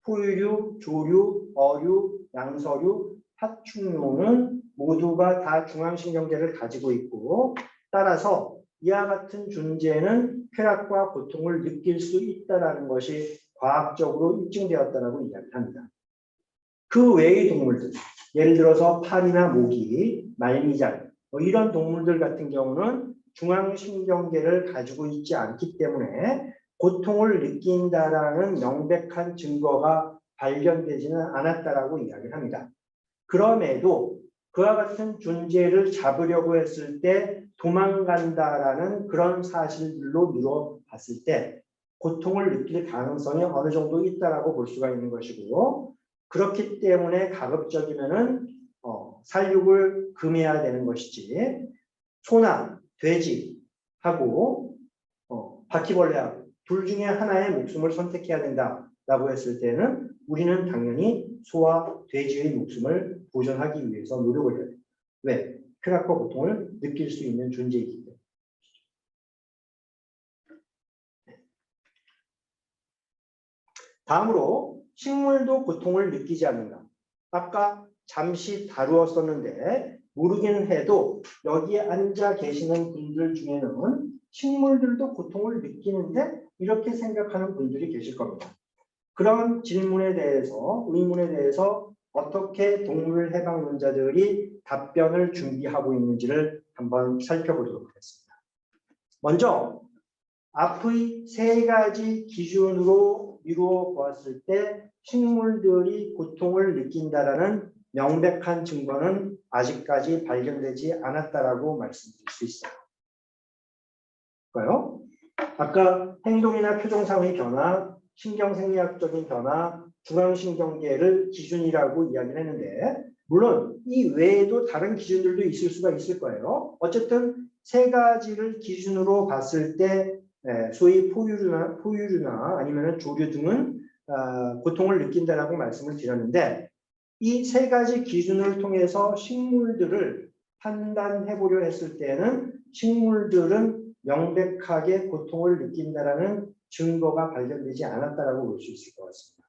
포유류, 조류, 어류, 양서류, 파충류는 모두가 다 중앙신경계를 가지고 있고 따라서 이와 같은 존재는 쾌락과 고통을 느낄 수 있다는 것이 과학적으로 입증되었다고 이야기합니다. 그 외의 동물들, 예를 들어서 파리나 모기, 말미잘 이런 동물들 같은 경우는 중앙신경계를 가지고 있지 않기 때문에 고통을 느낀다라는 명백한 증거가 발견되지는 않았다라고 이야기합니다. 그럼에도 그와 같은 존재를 잡으려고 했을 때 도망간다라는 그런 사실들로 미루어 봤을 때 고통을 느낄 가능성이 어느 정도 있다라고 볼 수가 있는 것이고 그렇기 때문에 가급적이면은 살육을 금해야 되는 것이지 소나 돼지하고 바퀴벌레하고 둘 중에 하나의 목숨을 선택해야 된다라고 했을 때는 우리는 당연히 소와 돼지의 목숨을 보존하기 위해서 노력을 해야 돼요. 왜? 쾌락과 고통을 느낄 수 있는 존재이기 때문에. 다음으로 식물도 고통을 느끼지 않는다. 아까 잠시 다루었었는데 모르긴 해도 여기에 앉아 계시는 분들 중에는 식물들도 고통을 느끼는데 이렇게 생각하는 분들이 계실 겁니다. 그런 질문에 대해서, 의문에 대해서 어떻게 동물해방론자들이 답변을 준비하고 있는지를 한번 살펴보도록 하겠습니다. 먼저 앞의 세 가지 기준으로 이루어 보았을 때 식물들이 고통을 느낀다라는 명백한 증거는 아직까지 발견되지 않았다라고 말씀드릴 수 있어요. 볼까요? 아까 행동이나 표정상의 변화, 신경생리학적인 변화, 중앙신경계를 기준이라고 이야기를 했는데 물론 이 외에도 다른 기준들도 있을 수가 있을 거예요. 어쨌든 세 가지를 기준으로 봤을 때 소위 포유류나 아니면 조류 등은 고통을 느낀다라고 말씀을 드렸는데 이 세 가지 기준을 통해서 식물들을 판단해 보려 했을 때는 식물들은 명백하게 고통을 느낀다라는 증거가 발견되지 않았다라고 볼 수 있을 것 같습니다.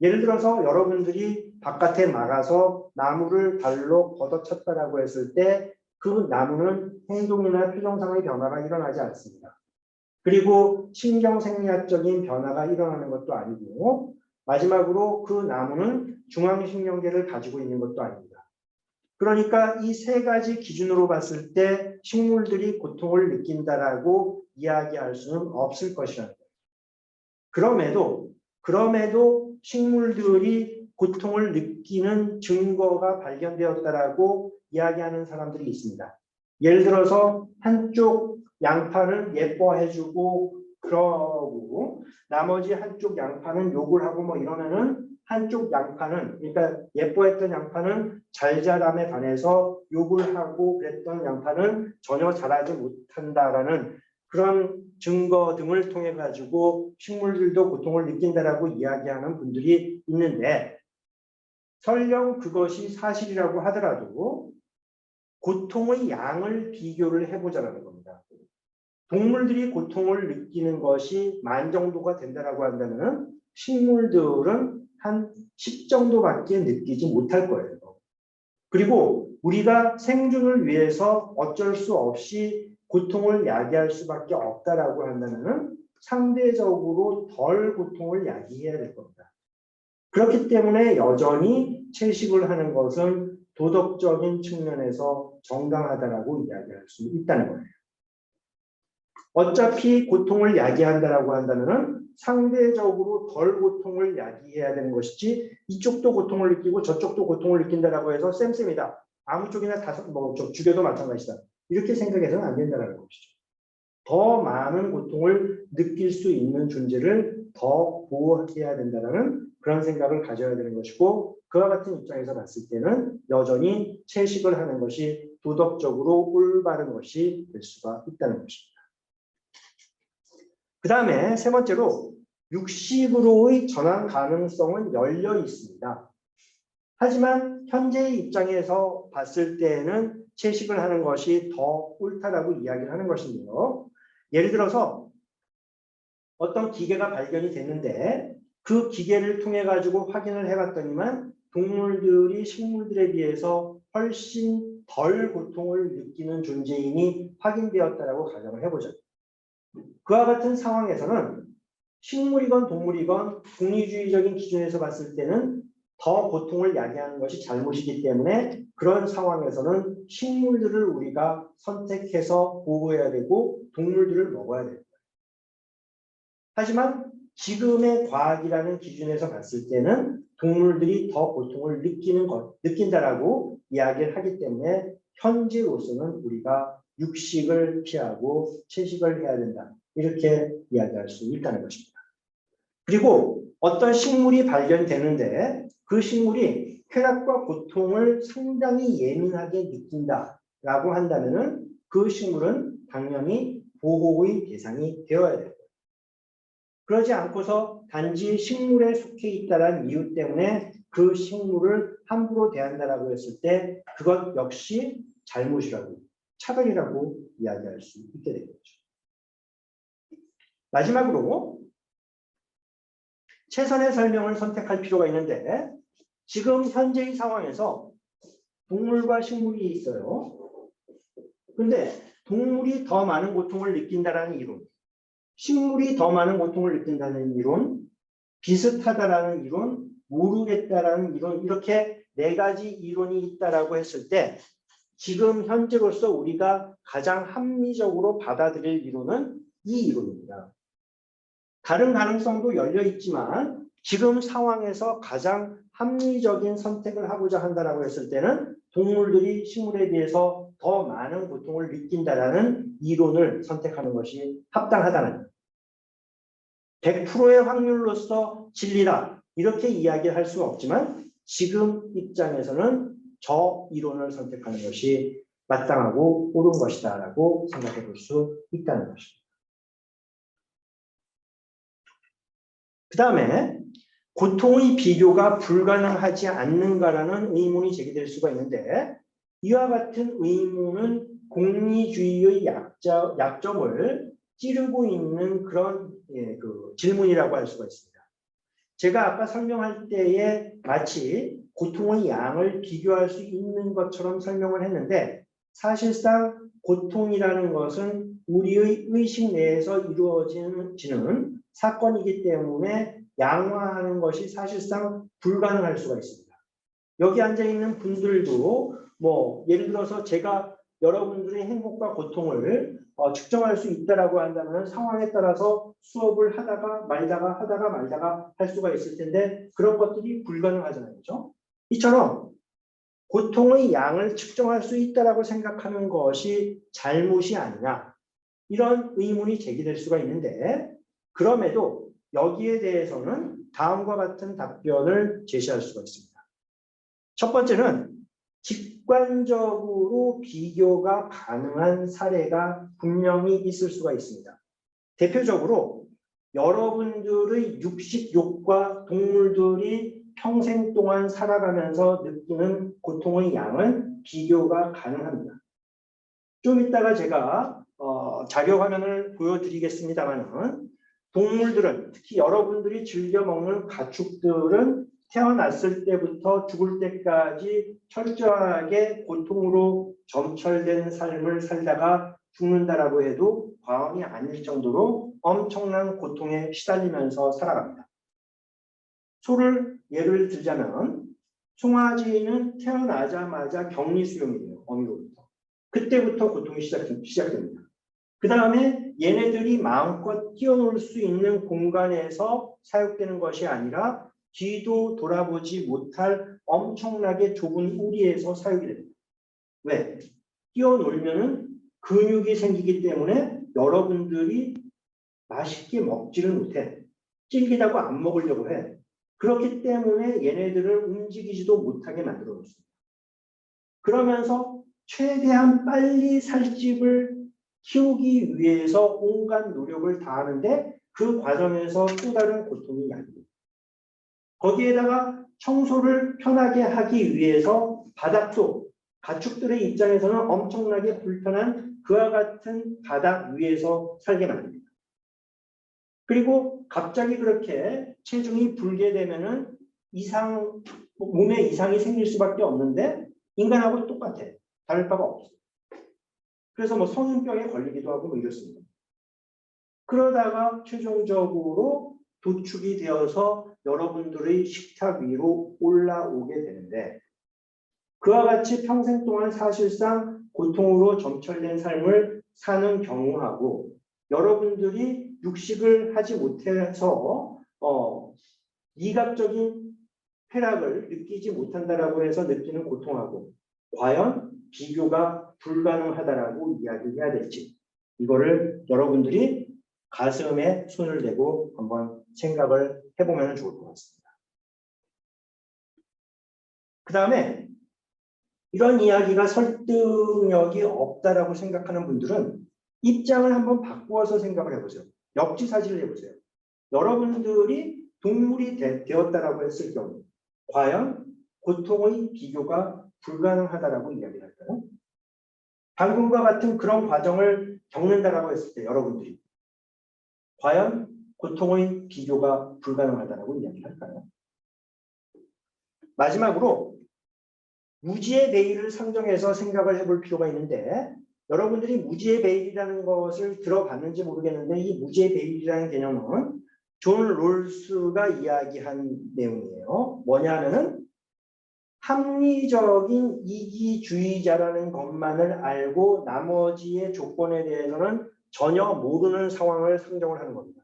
예를 들어서 여러분들이 바깥에 나가서 나무를 발로 걷어쳤다라고 했을 때 그 나무는 행동이나 표정상의 변화가 일어나지 않습니다. 그리고 신경생리학적인 변화가 일어나는 것도 아니고 마지막으로 그 나무는 중앙신경계를 가지고 있는 것도 아닙니다. 그러니까 이 세 가지 기준으로 봤을 때 식물들이 고통을 느낀다라고 이야기할 수는 없을 것이라는 거예요. 그럼에도 식물들이 고통을 느끼는 증거가 발견되었다라고 이야기하는 사람들이 있습니다. 예를 들어서 한쪽 양파는 예뻐해주고 그러고 나머지 한쪽 양파는 욕을 하고 뭐 이러면은 한쪽 양파는 그러니까 예뻐했던 양파는 잘 자람에 반해서 욕을 하고 그랬던 양파는 전혀 자라지 못한다라는 그런 증거 등을 통해 가지고 식물들도 고통을 느낀다라고 이야기하는 분들이 있는데 설령 그것이 사실이라고 하더라도 고통의 양을 비교를 해보자는 겁니다. 동물들이 고통을 느끼는 것이 만 정도가 된다라고 한다면 식물들은 한 10 정도밖에 느끼지 못할 거예요. 그리고 우리가 생존을 위해서 어쩔 수 없이 고통을 야기할 수밖에 없다라고 한다면 상대적으로 덜 고통을 야기해야 될 겁니다. 그렇기 때문에 여전히 채식을 하는 것은 도덕적인 측면에서 정당하다라고 이야기할 수 있다는 거예요. 어차피 고통을 야기한다라고 한다면 상대적으로 덜 고통을 야기해야 되는 것이지 이쪽도 고통을 느끼고 저쪽도 고통을 느낀다라고 해서 쌤쌤이다. 아무 쪽이나 다 죽여도 마찬가지다. 이렇게 생각해서는 안 된다는 것이죠. 더 많은 고통을 느낄 수 있는 존재를 더 보호해야 된다는 그런 생각을 가져야 되는 것이고 그와 같은 입장에서 봤을 때는 여전히 채식을 하는 것이 도덕적으로 올바른 것이 될 수가 있다는 것입니다. 그 다음에 세 번째로 육식으로의 전환 가능성은 열려 있습니다. 하지만 현재의 입장에서 봤을 때에는 채식을 하는 것이 더 옳다라고 이야기를 하는 것인데요. 예를 들어서 어떤 기계가 발견이 됐는데 그 기계를 통해 가지고 확인을 해봤더니만 동물들이 식물들에 비해서 훨씬 덜 고통을 느끼는 존재임이 확인되었다라고 가정을 해보죠. 그와 같은 상황에서는 식물이건 동물이건 공리주의적인 기준에서 봤을 때는 더 고통을 야기하는 것이 잘못이기 때문에 그런 상황에서는 식물들을 우리가 선택해서 보호해야 되고 동물들을 먹어야 됩니다. 하지만 지금의 과학이라는 기준에서 봤을 때는 동물들이 더 고통을 느낀다라고 이야기를 하기 때문에 현재로서는 우리가 육식을 피하고 채식을 해야 된다. 이렇게 이야기할 수 있다는 것입니다. 그리고 어떤 식물이 발견되는데 그 식물이 쾌락과 고통을 상당히 예민하게 느낀다라고 한다면 그 식물은 당연히 보호의 대상이 되어야 됩니다. 그러지 않고서 단지 식물에 속해 있다는 이유 때문에 그 식물을 함부로 대한다라고 했을 때 그것 역시 잘못이라고, 차별이라고 이야기할 수 있게 되겠죠. 마지막으로 최선의 설명을 선택할 필요가 있는데 지금 현재의 상황에서 동물과 식물이 있어요. 근데 동물이 더 많은 고통을 느낀다는 이론, 식물이 더 많은 고통을 느낀다는 이론, 비슷하다라는 이론, 모르겠다라는 이론, 이렇게 네 가지 이론이 있다라고 했을 때 지금 현재로서 우리가 가장 합리적으로 받아들일 이론은 이 이론입니다. 다른 가능성도 열려 있지만 지금 상황에서 가장 합리적인 선택을 하고자 한다라고 했을 때는 동물들이 식물에 비해서 더 많은 고통을 느낀다라는 이론을 선택하는 것이 합당하다는 100%의 확률로서 진리다 이렇게 이야기할 수는 없지만 지금 입장에서는 저 이론을 선택하는 것이 마땅하고 옳은 것이다 라고 생각해 볼 수 있다는 것입니다. 그 다음에 고통의 비교가 불가능하지 않는가라는 의문이 제기될 수가 있는데 이와 같은 의문은 공리주의의 약점을 찌르고 있는 그런 질문이라고 할 수가 있습니다. 제가 아까 설명할 때에 마치 고통의 양을 비교할 수 있는 것처럼 설명을 했는데 사실상 고통이라는 것은 우리의 의식 내에서 이루어지는 사건이기 때문에 양화하는 것이 사실상 불가능할 수가 있습니다. 여기 앉아있는 분들도 예를 들어서 제가 여러분들의 행복과 고통을 측정할 수 있다라고 한다면 상황에 따라서 수업을 하다가 말다가 할 수가 있을 텐데 그런 것들이 불가능하잖아요. 그렇죠? 이처럼 고통의 양을 측정할 수 있다라고 생각하는 것이 잘못이 아니냐 이런 의문이 제기될 수가 있는데 그럼에도 여기에 대해서는 다음과 같은 답변을 제시할 수가 있습니다. 첫 번째는 직관적으로 비교가 가능한 사례가 분명히 있을 수가 있습니다. 대표적으로 여러분들의 육식욕과 동물들이 평생 동안 살아가면서 느끼는 고통의 양은 비교가 가능합니다. 좀 이따가 제가 자료 화면을 보여드리겠습니다만 동물들은 특히 여러분들이 즐겨 먹는 가축들은 태어났을 때부터 죽을 때까지 철저하게 고통으로 점철된 삶을 살다가 죽는다라고 해도 과언이 아닐 정도로 엄청난 고통에 시달리면서 살아갑니다. 소를 예를 들자면 송아지는 태어나자마자 격리수용이에요. 어미로부터. 그때부터 고통이 시작됩니다. 그 다음에 얘네들이 마음껏 뛰어놀 수 있는 공간에서 사육되는 것이 아니라 뒤도 돌아보지 못할 엄청나게 좁은 우리에서 사육이 됩니다. 왜? 뛰어놀면은 근육이 생기기 때문에 여러분들이 맛있게 먹지를 못해. 질기다고 안 먹으려고 해. 그렇기 때문에 얘네들을 움직이지도 못하게 만들어 놓습니다. 그러면서 최대한 빨리 살집을 키우기 위해서 온갖 노력을 다하는데 그 과정에서 또 다른 고통이 야기됩니다. 거기에다가 청소를 편하게 하기 위해서 바닥도 가축들의 입장에서는 엄청나게 불편한 그와 같은 바닥 위에서 살게 만듭니다. 그리고 갑자기 그렇게 체중이 불게 되면은 몸에 이상이 생길 수밖에 없는데 인간하고 똑같아. 다를 바가 없어. 그래서 뭐 성인병에 걸리기도 하고 뭐 이렇습니다. 그러다가 최종적으로 도축이 되어서 여러분들의 식탁 위로 올라오게 되는데 그와 같이 평생 동안 사실상 고통으로 점철된 삶을 사는 경우하고 여러분들이 육식을 하지 못해서 미각적인 쾌락을 느끼지 못한다라고 해서 느끼는 고통하고 과연 비교가 불가능하다라고 이야기를 해야 될지 이거를 여러분들이 가슴에 손을 대고 한번 생각을 해보면 좋을 것 같습니다. 그 다음에 이런 이야기가 설득력이 없다라고 생각하는 분들은 입장을 한번 바꾸어서 생각을 해보세요. 역지사지를 해보세요. 여러분들이 동물이 되었다라고 했을 경우 과연 고통의 비교가 불가능하다라고 이야기를 할까요? 방금과 같은 그런 과정을 겪는다라고 했을 때 여러분들이 과연 고통의 비교가 불가능하다라고 이야기를 할까요? 마지막으로 무지의 베일을 상정해서 생각을 해볼 필요가 있는데 여러분들이 무지의 베일이라는 것을 들어봤는지 모르겠는데 이 무지의 베일이라는 개념은 존 롤스가 이야기한 내용이에요. 뭐냐면은 합리적인 이기주의자라는 것만을 알고 나머지의 조건에 대해서는 전혀 모르는 상황을 상정을 하는 겁니다.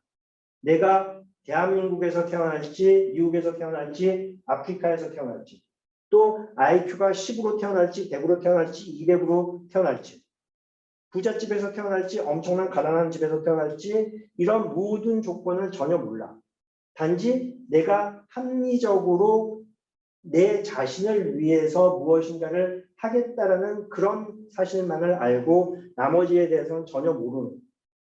내가 대한민국에서 태어날지 미국에서 태어날지 아프리카에서 태어날지 또 IQ가 10으로 태어날지 100으로 태어날지 200으로 태어날지 부잣집에서 태어날지 엄청난 가난한 집에서 태어날지 이런 모든 조건을 전혀 몰라. 단지 내가 합리적으로 내 자신을 위해서 무엇인가를 하겠다라는 그런 사실만을 알고 나머지에 대해서는 전혀 모르는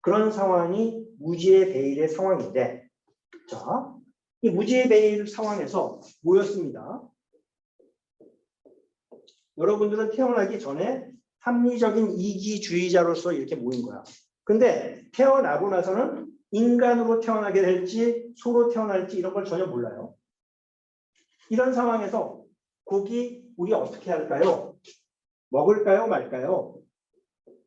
그런 상황이 무지의 베일의 상황인데 자, 이 무지의 베일 상황에서 뭐였습니다? 여러분들은 태어나기 전에 합리적인 이기주의자로서 이렇게 모인 거야. 근데 태어나고 나서는 인간으로 태어나게 될지 소로 태어날지 이런 걸 전혀 몰라요. 이런 상황에서 고기 우리 어떻게 할까요? 먹을까요? 말까요?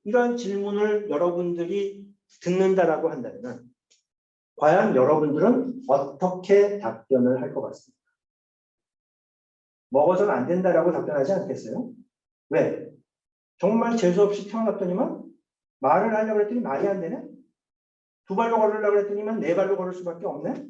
이런 질문을 여러분들이 듣는다라고 한다면 과연 여러분들은 어떻게 답변을 할 것 같습니까? 먹어서는 안 된다라고 답변하지 않겠어요? 왜? 정말 재수없이 태어났더니만 말을 하려고 했더니 말이 안 되네? 두 발로 걸으려고 했더니만 네 발로 걸을 수밖에 없네?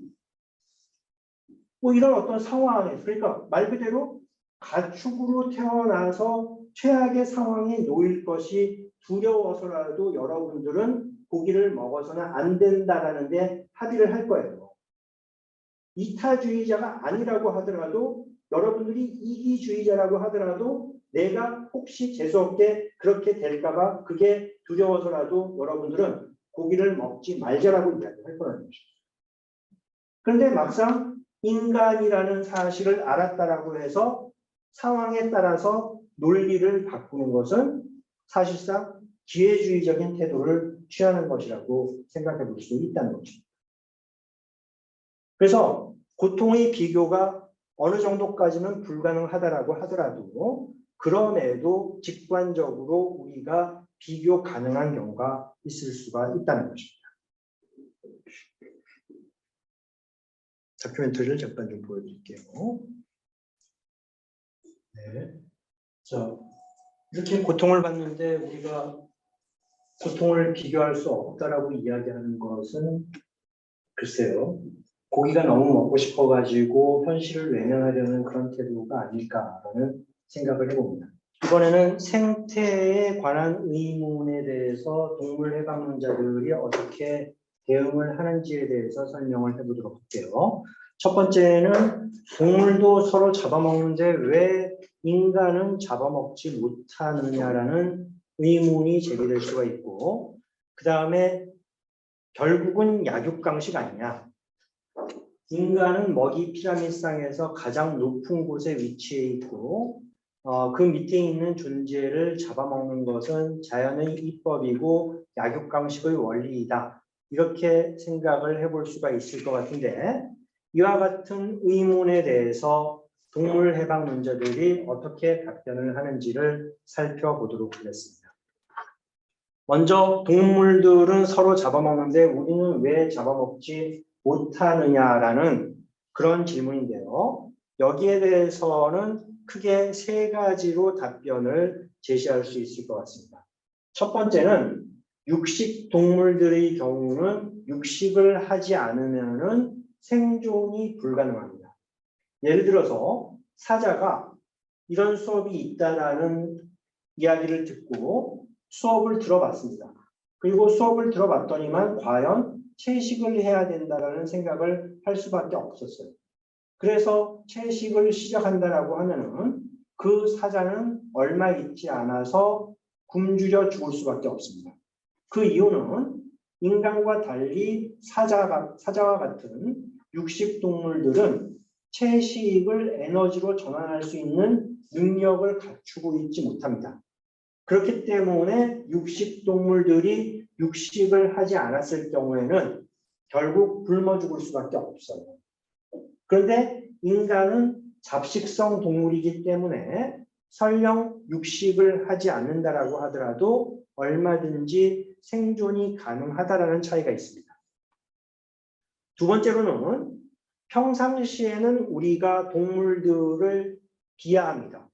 뭐 이런 어떤 상황에 그러니까 말 그대로 가축으로 태어나서 최악의 상황에 놓일 것이 두려워서라도 여러분들은 고기를 먹어서는 안 된다라는 데 합의를 할 거예요. 이타주의자가 아니라고 하더라도 여러분들이 이기주의자라고 하더라도 내가 혹시 재수없게 그렇게 될까봐 그게 두려워서라도 여러분들은 고기를 먹지 말자라고 이야기할 거라는 것입니다. 그런데 막상 인간이라는 사실을 알았다라고 해서 상황에 따라서 논리를 바꾸는 것은 사실상 기회주의적인 태도를 취하는 것이라고 생각해 볼 수 있다는 것입니다. 그래서 고통의 비교가 어느 정도까지는 불가능하다라고 하더라도 그럼에도 직관적으로 우리가 비교 가능한 경우가 있을 수가 있다는 것입니다. 다큐멘터리를 잠깐 좀 보여드릴게요. 네. 자, 이렇게 고통을 받는데 우리가 고통을 비교할 수 없다라고 이야기하는 것은 글쎄요. 고기가 너무 먹고 싶어가지고 현실을 외면하려는 그런 태도가 아닐까라는 생각을 해봅니다. 이번에는 생태에 관한 의문에 대해서 동물 해방론자들이 어떻게 대응을 하는지에 대해서 설명을 해보도록 할게요. 첫 번째는 동물도 서로 잡아먹는데 왜 인간은 잡아먹지 못하느냐라는 의문이 제기될 수가 있고 그 다음에 결국은 약육강식 아니냐. 인간은 먹이 피라미드상에서 가장 높은 곳에 위치해 있고 그 밑에 있는 존재를 잡아먹는 것은 자연의 이법이고 약육강식의 원리이다. 이렇게 생각을 해볼 수가 있을 것 같은데 이와 같은 의문에 대해서 동물해방론자들이 어떻게 답변을 하는지를 살펴보도록 하겠습니다. 먼저 동물들은 서로 잡아먹는데 우리는 왜 잡아먹지 못하느냐라는 그런 질문인데요. 여기에 대해서는 크게 세 가지로 답변을 제시할 수 있을 것 같습니다. 첫 번째는 육식 동물들의 경우는 육식을 하지 않으면은 생존이 불가능합니다. 예를 들어서 사자가 이런 수업이 있다라는 이야기를 듣고 수업을 들어봤습니다. 그리고 수업을 들어봤더니만 과연 채식을 해야 된다라는 생각을 할 수밖에 없었어요. 그래서 채식을 시작한다라고 하면은 그 사자는 얼마 있지 않아서 굶주려 죽을 수밖에 없습니다. 그 이유는 인간과 달리 사자와 같은 육식 동물들은 채식을 에너지로 전환할 수 있는 능력을 갖추고 있지 못합니다. 그렇기 때문에 육식 동물들이 육식을 하지 않았을 경우에는 결국 굶어 죽을 수밖에 없어요. 그런데 인간은 잡식성 동물이기 때문에 설령 육식을 하지 않는다라고 하더라도 얼마든지 생존이 가능하다라는 차이가 있습니다. 두 번째로는 평상시에는 우리가 동물들을 비하합니다.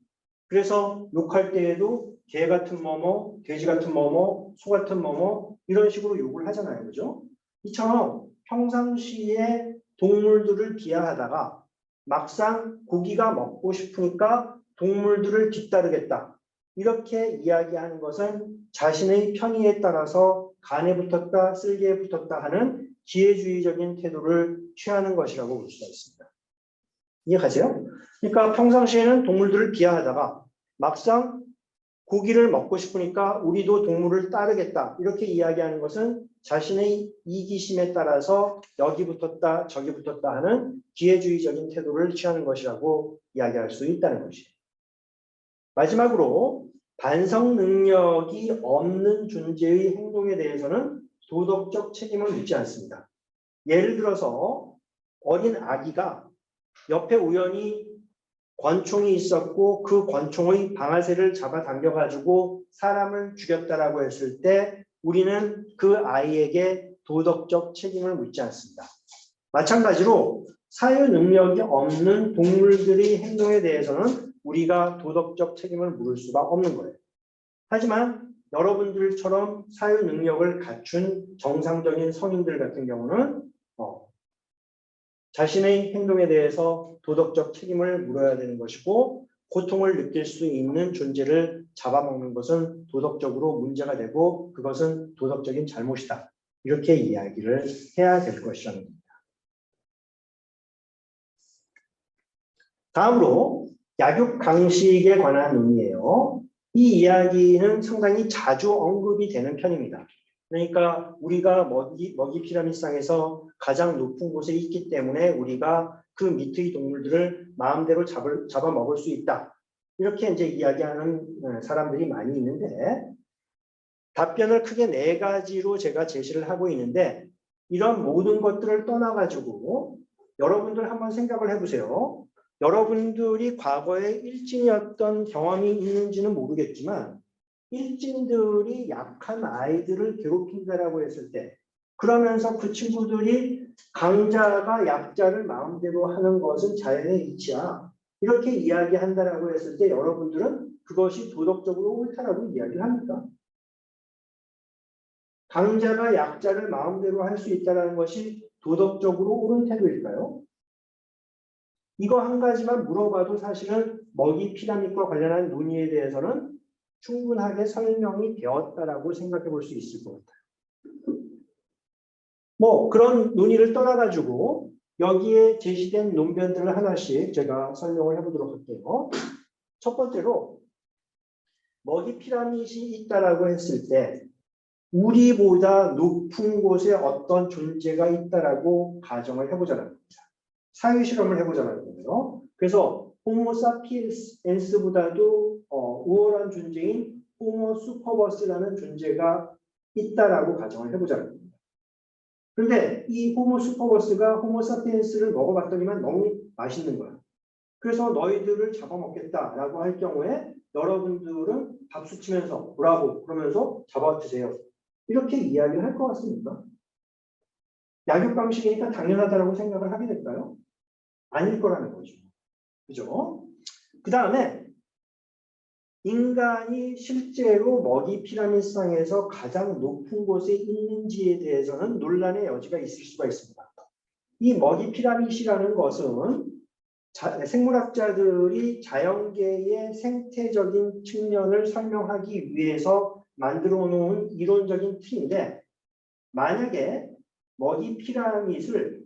그래서 욕할 때에도 개 같은 뭐뭐, 돼지 같은 뭐뭐, 소 같은 뭐뭐 이런 식으로 욕을 하잖아요. 그죠? 이처럼 평상시에 동물들을 비하하다가 막상 고기가 먹고 싶으니까 동물들을 뒤따르겠다. 이렇게 이야기하는 것은 자신의 편의에 따라서 간에 붙었다, 쓸개에 붙었다 하는 기회주의적인 태도를 취하는 것이라고 볼 수가 있습니다. 이해가세요? 그러니까 평상시에는 동물들을 비하하다가 막상 고기를 먹고 싶으니까 우리도 동물을 따르겠다. 이렇게 이야기하는 것은 자신의 이기심에 따라서 여기 붙었다, 저기 붙었다 하는 기회주의적인 태도를 취하는 것이라고 이야기할 수 있다는 것이에요. 마지막으로 반성 능력이 없는 존재의 행동에 대해서는 도덕적 책임을 묻지 않습니다. 예를 들어서 어린 아기가 옆에 우연히 권총이 있었고 그 권총의 방아쇠를 잡아당겨가지고 사람을 죽였다라고 했을 때 우리는 그 아이에게 도덕적 책임을 묻지 않습니다. 마찬가지로 사유 능력이 없는 동물들의 행동에 대해서는 우리가 도덕적 책임을 물을 수가 없는 거예요. 하지만 여러분들처럼 사유 능력을 갖춘 정상적인 성인들 같은 경우는 자신의 행동에 대해서 도덕적 책임을 물어야 되는 것이고 고통을 느낄 수 있는 존재를 잡아먹는 것은 도덕적으로 문제가 되고 그것은 도덕적인 잘못이다. 이렇게 이야기를 해야 될 것이라는 겁니다. 다음으로 약육강식에 관한 논의예요. 이 이야기는 상당히 자주 언급이 되는 편입니다. 그러니까 우리가 먹이 피라미드상에서 가장 높은 곳에 있기 때문에 우리가 그 밑의 동물들을 마음대로 잡아먹을 수 있다. 이렇게 이제 이야기하는 사람들이 많이 있는데 답변을 크게 네 가지로 제가 제시를 하고 있는데 이런 모든 것들을 떠나가지고 여러분들 한번 생각을 해보세요. 여러분들이 과거에 일진이었던 경험이 있는지는 모르겠지만 일진들이 약한 아이들을 괴롭힌다라고 했을 때 그러면서 그 친구들이 강자가 약자를 마음대로 하는 것은 자연의 이치야. 이렇게 이야기한다라고 했을 때 여러분들은 그것이 도덕적으로 옳다라고 이야기를 합니까? 강자가 약자를 마음대로 할 수 있다는 것이 도덕적으로 옳은 태도일까요? 이거 한 가지만 물어봐도 사실은 먹이 피라미드와 관련한 논의에 대해서는 충분하게 설명이 되었다라고 생각해 볼 수 있을 것 같아요. 뭐 그런 논의를 떠나가지고 여기에 제시된 논변들을 하나씩 제가 설명을 해보도록 할게요. 첫 번째로 먹이 피라미드이 있다라고 했을 때 우리보다 높은 곳에 어떤 존재가 있다라고 가정을 해보자는 겁니다. 사회 실험을 해보자는 거예요. 그래서 호모 사피엔스보다도 우월한 존재인 호모 수퍼버스라는 존재가 있다라고 가정을 해보자는 겁니다. 그런데 이 호모 수퍼버스가 호모 사피엔스를 먹어봤더니만 너무 맛있는 거야. 그래서 너희들을 잡아먹겠다라고 할 경우에 여러분들은 박수 치면서 브라보 그러면서 잡아드세요. 이렇게 이야기를 할 것 같습니까? 약육 방식이니까 당연하다라고 생각을 하게 될까요? 아닐 거라는 거죠. 그죠? 그 다음에 인간이 실제로 먹이 피라미드상에서 가장 높은 곳에 있는지에 대해서는 논란의 여지가 있을 수가 있습니다. 이 먹이 피라미드라는 것은 생물학자들이 자연계의 생태적인 측면을 설명하기 위해서 만들어 놓은 이론적인 틀인데, 만약에 먹이 피라미드를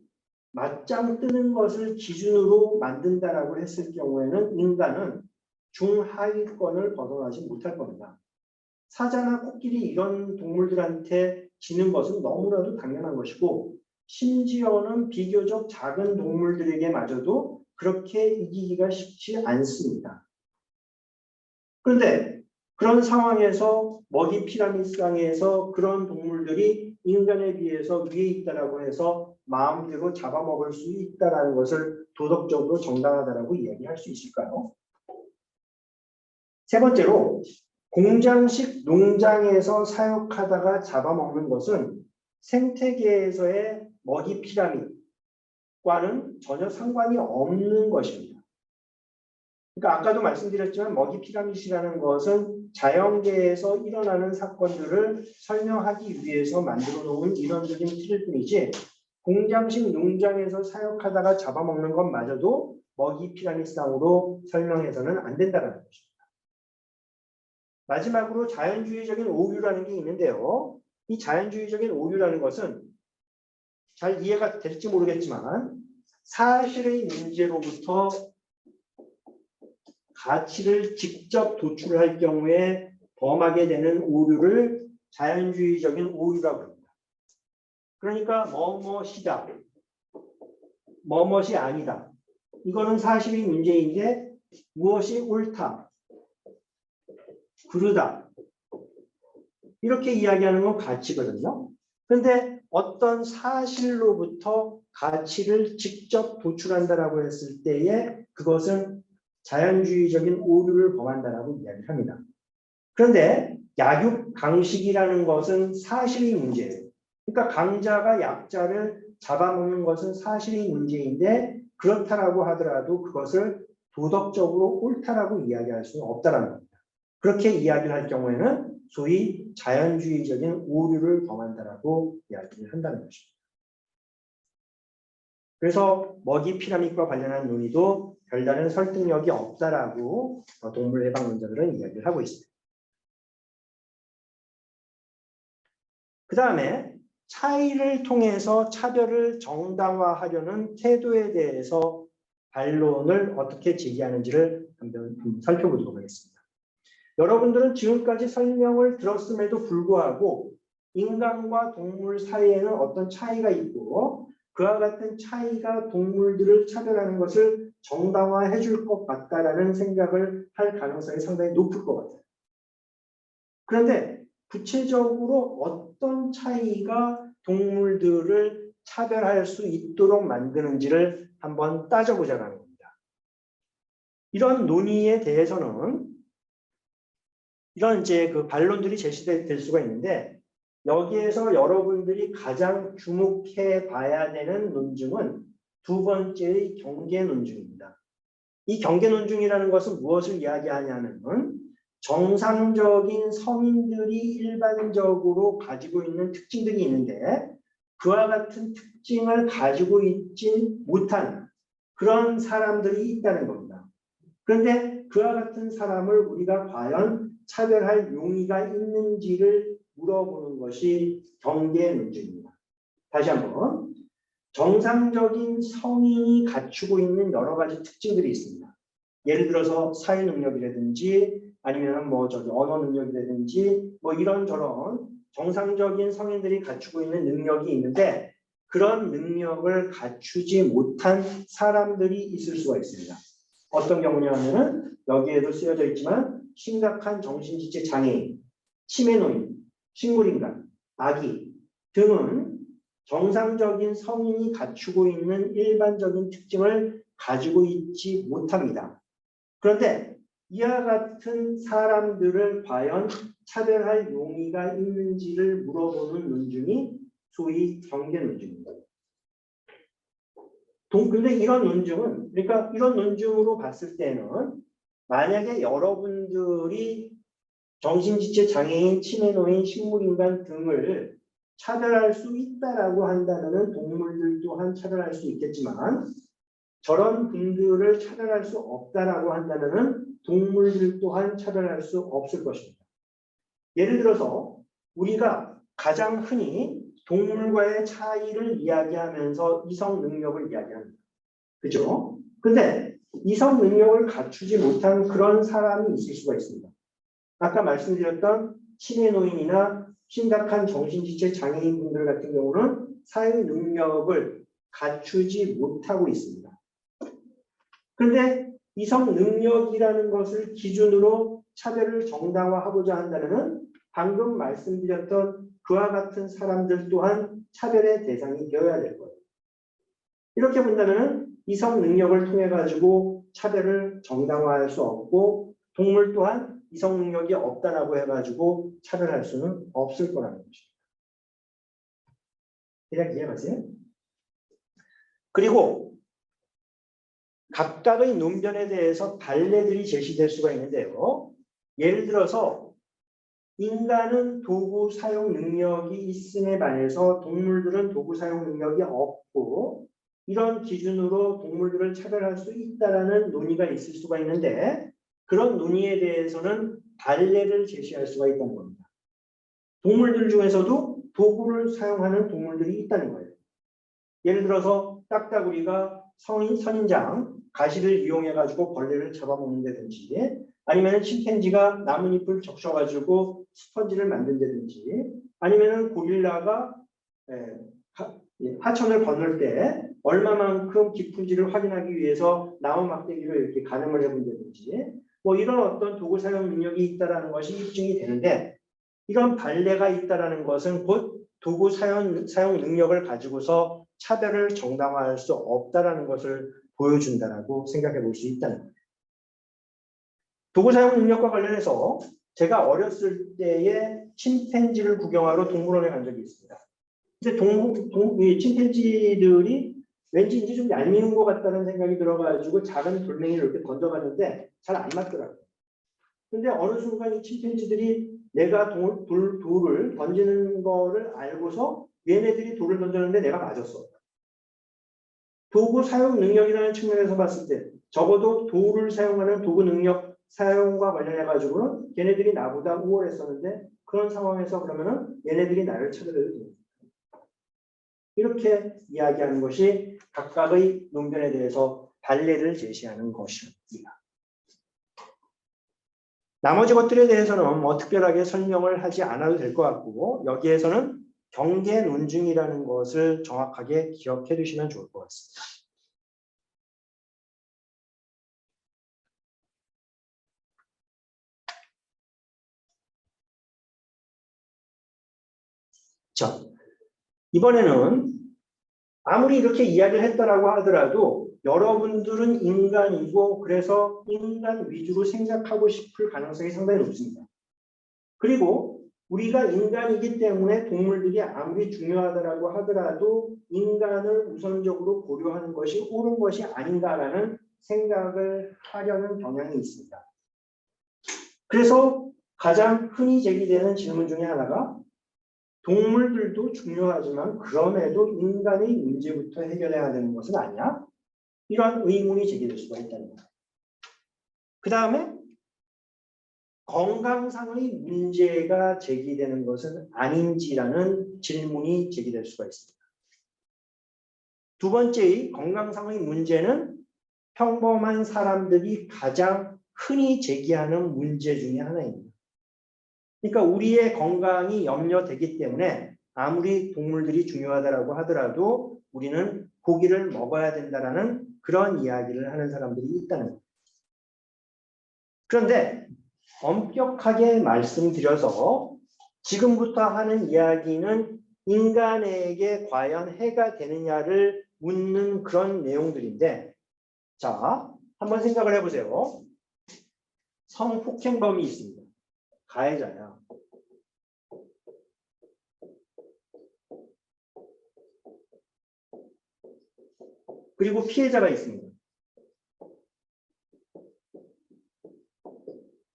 맞짱 뜨는 것을 기준으로 만든다라고 했을 경우에는 인간은 중하위권을 벗어나지 못할 겁니다. 사자나 코끼리 이런 동물들한테 지는 것은 너무나도 당연한 것이고, 심지어는 비교적 작은 동물들에게마저도 그렇게 이기기가 쉽지 않습니다. 그런데 그런 상황에서 먹이 피라미드상에서 그런 동물들이 인간에 비해서 위에 있다라고 해서 마음대로 잡아먹을 수 있다라는 것을 도덕적으로 정당하다라고 이야기할 수 있을까요? 세 번째로, 공장식 농장에서 사육하다가 잡아먹는 것은 생태계에서의 먹이 피라미드과는 전혀 상관이 없는 것입니다. 그러니까 아까도 말씀드렸지만 먹이 피라미드라는 것은 자연계에서 일어나는 사건들을 설명하기 위해서 만들어 놓은 이론적인 틀일 뿐이지, 공장식 농장에서 사육하다가 잡아먹는 것마저도 먹이 피라미드상으로 설명해서는 안 된다는 것입니다. 마지막으로 자연주의적인 오류라는 게 있는데요. 이 자연주의적인 오류라는 것은 잘 이해가 될지 모르겠지만 사실의 문제로부터 가치를 직접 도출할 경우에 범하게 되는 오류를 자연주의적인 오류라고 합니다. 그러니까 뭐뭇이다, 뭐뭇이 아니다. 이거는 사실의 문제인데 무엇이 옳다, 그르다 이렇게 이야기하는 건 가치거든요. 그런데 어떤 사실로부터 가치를 직접 도출한다라고 했을 때에 그것은 자연주의적인 오류를 범한다라고 이야기를 합니다. 그런데 약육 강식이라는 것은 사실의 문제예요. 그러니까 강자가 약자를 잡아먹는 것은 사실의 문제인데, 그렇다라고 하더라도 그것을 도덕적으로 옳다라고 이야기할 수는 없다라는 겁니다. 그렇게 이야기를 할 경우에는 소위 자연주의적인 오류를 범한다라고 이야기를 한다는 것입니다. 그래서 먹이 피라미드과 관련한 논의도 별다른 설득력이 없다라고 동물 해방론자들은 이야기를 하고 있습니다. 그 다음에 차이를 통해서 차별을 정당화하려는 태도에 대해서 반론을 어떻게 제기하는지를 한번 살펴보도록 하겠습니다. 여러분들은 지금까지 설명을 들었음에도 불구하고 인간과 동물 사이에는 어떤 차이가 있고 그와 같은 차이가 동물들을 차별하는 것을 정당화해 줄 것 같다라는 생각을 할 가능성이 상당히 높을 것 같아요. 그런데 구체적으로 어떤 차이가 동물들을 차별할 수 있도록 만드는지를 한번 따져보자는 겁니다. 이런 논의에 대해서는 이런 이제 그 반론들이 제시될 수가 있는데, 여기에서 여러분들이 가장 주목해 봐야 되는 논증은 두 번째의 경계 논증입니다. 이 경계 논증이라는 것은 무엇을 이야기하냐면 정상적인 성인들이 일반적으로 가지고 있는 특징들이 있는데 그와 같은 특징을 가지고 있지 못한 그런 사람들이 있다는 겁니다. 그런데 그와 같은 사람을 우리가 과연 차별할 용의가 있는지를 물어보는 것이 경계 논증입니다. 다시 한번, 정상적인 성인이 갖추고 있는 여러 가지 특징들이 있습니다. 예를 들어서 사회 능력이라든지 아니면 언어 능력이라든지 이런저런 정상적인 성인들이 갖추고 있는 능력이 있는데 그런 능력을 갖추지 못한 사람들이 있을 수가 있습니다. 어떤 경우냐면은 여기에도 쓰여져 있지만 심각한 정신지체 장애인, 치매노인, 식물인간, 아기 등은 정상적인 성인이 갖추고 있는 일반적인 특징을 가지고 있지 못합니다. 그런데 이와 같은 사람들을 과연 차별할 용의가 있는지를 물어보는 논증이 소위 경계 논증입니다. 근데 이런 논증은, 그러니까 이런 논증으로 봤을 때는 만약에 여러분들이 정신지체 장애인, 치매노인, 식물인간 등을 차별할 수 있다라고 한다면 동물들 또한 차별할 수 있겠지만 저런 분들을 차별할 수 없다라고 한다면 동물들 또한 차별할 수 없을 것입니다. 예를 들어서 우리가 가장 흔히 동물과의 차이를 이야기하면서 이성 능력을 이야기합니다. 그죠? 근데 이성 능력을 갖추지 못한 그런 사람이 있을 수가 있습니다. 아까 말씀드렸던 치매노인이나 심각한 정신지체 장애인분들 같은 경우는 사회 능력을 갖추지 못하고 있습니다. 그런데 이성 능력이라는 것을 기준으로 차별을 정당화하고자 한다면 방금 말씀드렸던 그와 같은 사람들 또한 차별의 대상이 되어야 될 거예요. 이렇게 본다면 이성 능력을 통해 가지고 차별을 정당화할 수 없고 동물 또한 이성 능력이 없다라고 해가지고 차별할 수는 없을 거라는 것입니다. 그냥 이해가세요? 그리고 각각의 논변에 대해서 반례들이 제시될 수가 있는데요. 예를 들어서 인간은 도구 사용 능력이 있음에 반해서 동물들은 도구 사용 능력이 없고 이런 기준으로 동물들을 차별할 수 있다라는 논의가 있을 수가 있는데 그런 논의에 대해서는 반례를 제시할 수가 있다는 겁니다. 동물들 중에서도 도구를 사용하는 동물들이 있다는 거예요. 예를 들어서 딱따구리가 선인장, 가시를 이용해가지고 벌레를 잡아먹는다든지 아니면 침팬지가 나뭇잎을 적셔가지고 스펀지를 만든다든지 아니면 고릴라가 하천을 건널 때 얼마만큼 깊은지를 확인하기 위해서 나무 막대기로 이렇게 가늠을 해본다든지 뭐 이런 어떤 도구 사용 능력이 있다는 것이 입증이 되는데 이런 반례가 있다는 것은 곧 도구 사용 능력을 가지고서 차별을 정당화할 수 없다는 것을 보여준다라고 생각해 볼 수 있다는 거예요. 도구 사용 능력과 관련해서 제가 어렸을 때에 침팬지를 구경하러 동물원에 간 적이 있습니다. 근데 침팬지들이 왠지 이제 좀 얄미운 것 같다는 생각이 들어가지고 작은 돌멩이를 이렇게 던져봤는데 잘 안 맞더라고요. 근데 어느 순간 이 침팬지들이 내가 돌을 던지는 거를 알고서 얘네들이 돌을 던졌는데 내가 맞았어. 도구 사용 능력이라는 측면에서 봤을 때 적어도 돌을 사용하는 도구 능력 사용과 관련해가지고는 얘네들이 나보다 우월했었는데 그런 상황에서 그러면은 얘네들이 나를 차별해도 됩니다. 이렇게 이야기하는 것이 각각의 논변에 대해서 반례를 제시하는 것입니다. 나머지 것들에 대해서는 뭐 특별하게 설명을 하지 않아도 될 것 같고 여기에서는 경계 논증이라는 것을 정확하게 기억해 두시면 좋을 것 같습니다. 자, 이번에는 아무리 이렇게 이야기를 했다라고 하더라도 여러분들은 인간이고 그래서 인간 위주로 생각하고 싶을 가능성이 상당히 높습니다. 그리고 우리가 인간이기 때문에 동물들이 아무리 중요하다라고 하더라도 인간을 우선적으로 고려하는 것이 옳은 것이 아닌가라는 생각을 하려는 경향이 있습니다. 그래서 가장 흔히 제기되는 질문 중에 하나가 동물들도 중요하지만 그럼에도 인간의 문제부터 해결해야 되는 것은 아니야? 이러한 의문이 제기될 수가 있다는 거예요. 그 다음에 건강상의 문제가 제기되는 것은 아닌지라는 질문이 제기될 수가 있습니다. 두 번째의 건강상의 문제는 평범한 사람들이 가장 흔히 제기하는 문제 중에 하나입니다. 그러니까 우리의 건강이 염려되기 때문에 아무리 동물들이 중요하다고 하더라도 우리는 고기를 먹어야 된다라는 그런 이야기를 하는 사람들이 있다는 거예요. 그런데 엄격하게 말씀드려서 지금부터 하는 이야기는 인간에게 과연 해가 되느냐를 묻는 그런 내용들인데, 자, 한번 생각을 해보세요. 성폭행범이 있습니다. 가해자야. 그리고 피해자가 있습니다.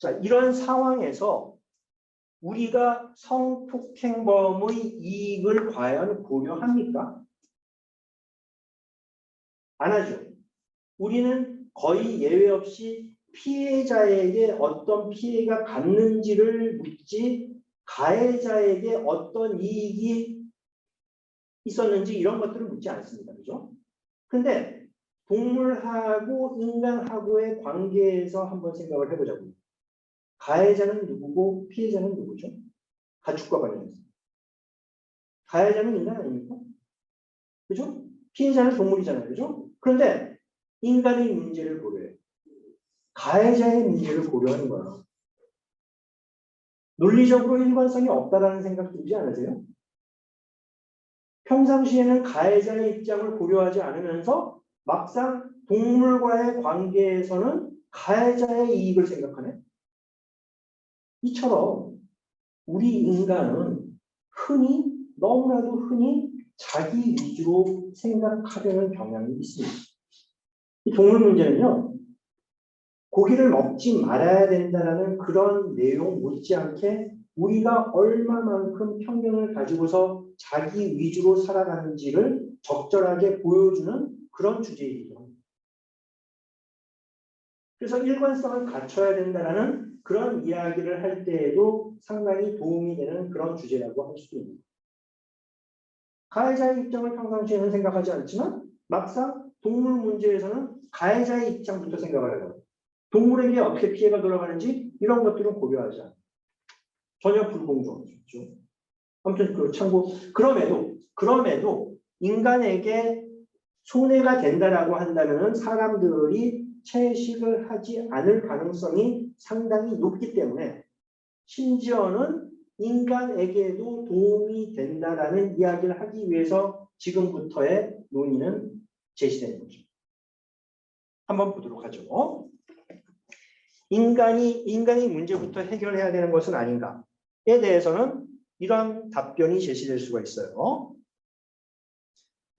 자, 이런 상황에서 우리가 성폭행범의 이익을 과연 고려합니까? 안 하죠. 우리는 거의 예외 없이 피해자에게 어떤 피해가 갔는지를 묻지 가해자에게 어떤 이익이 있었는지 이런 것들을 묻지 않습니다. 그죠? 근데 동물하고 인간하고의 관계에서 한번 생각을 해보자고요. 가해자는 누구고 피해자는 누구죠? 가축과 관련해서. 가해자는 인간 아닙니까? 그죠? 피해자는 동물이잖아요. 그죠? 그런데 인간의 문제를 고려해요. 가해자의 문제를 고려하는 거예요. 논리적으로 일관성이 없다라는 생각 들지 않으세요? 평상시에는 가해자의 입장을 고려하지 않으면서 막상 동물과의 관계에서는 가해자의 이익을 생각하네. 이처럼 우리 인간은 너무나도 흔히 자기 위주로 생각하려는 경향이 있습니다. 이 동물 문제는요, 고기를 먹지 말아야 된다는 그런 내용 못지않게 우리가 얼마만큼 편견을 가지고서 자기 위주로 살아가는지를 적절하게 보여주는 그런 주제이기도 합니다. 그래서 일관성을 갖춰야 된다는 그런 이야기를 할 때에도 상당히 도움이 되는 그런 주제라고 할 수도 있습니다. 가해자의 입장을 평상시에는 생각하지 않지만 막상 동물 문제에서는 가해자의 입장부터 생각을 해요. 동물에게 어떻게 피해가 돌아가는지 이런 것들은 고려하지 않아요. 전혀 불공정하죠. 아무튼 그 참고 그럼에도 인간에게 손해가 된다라고 한다면 사람들이 채식을 하지 않을 가능성이 상당히 높기 때문에 심지어는 인간에게도 도움이 된다라는 이야기를 하기 위해서 지금부터의 논의는 제시되는 거죠. 한번 보도록 하죠. 인간이 문제부터 해결해야 되는 것은 아닌가에 대해서는 이런 답변이 제시될 수가 있어요.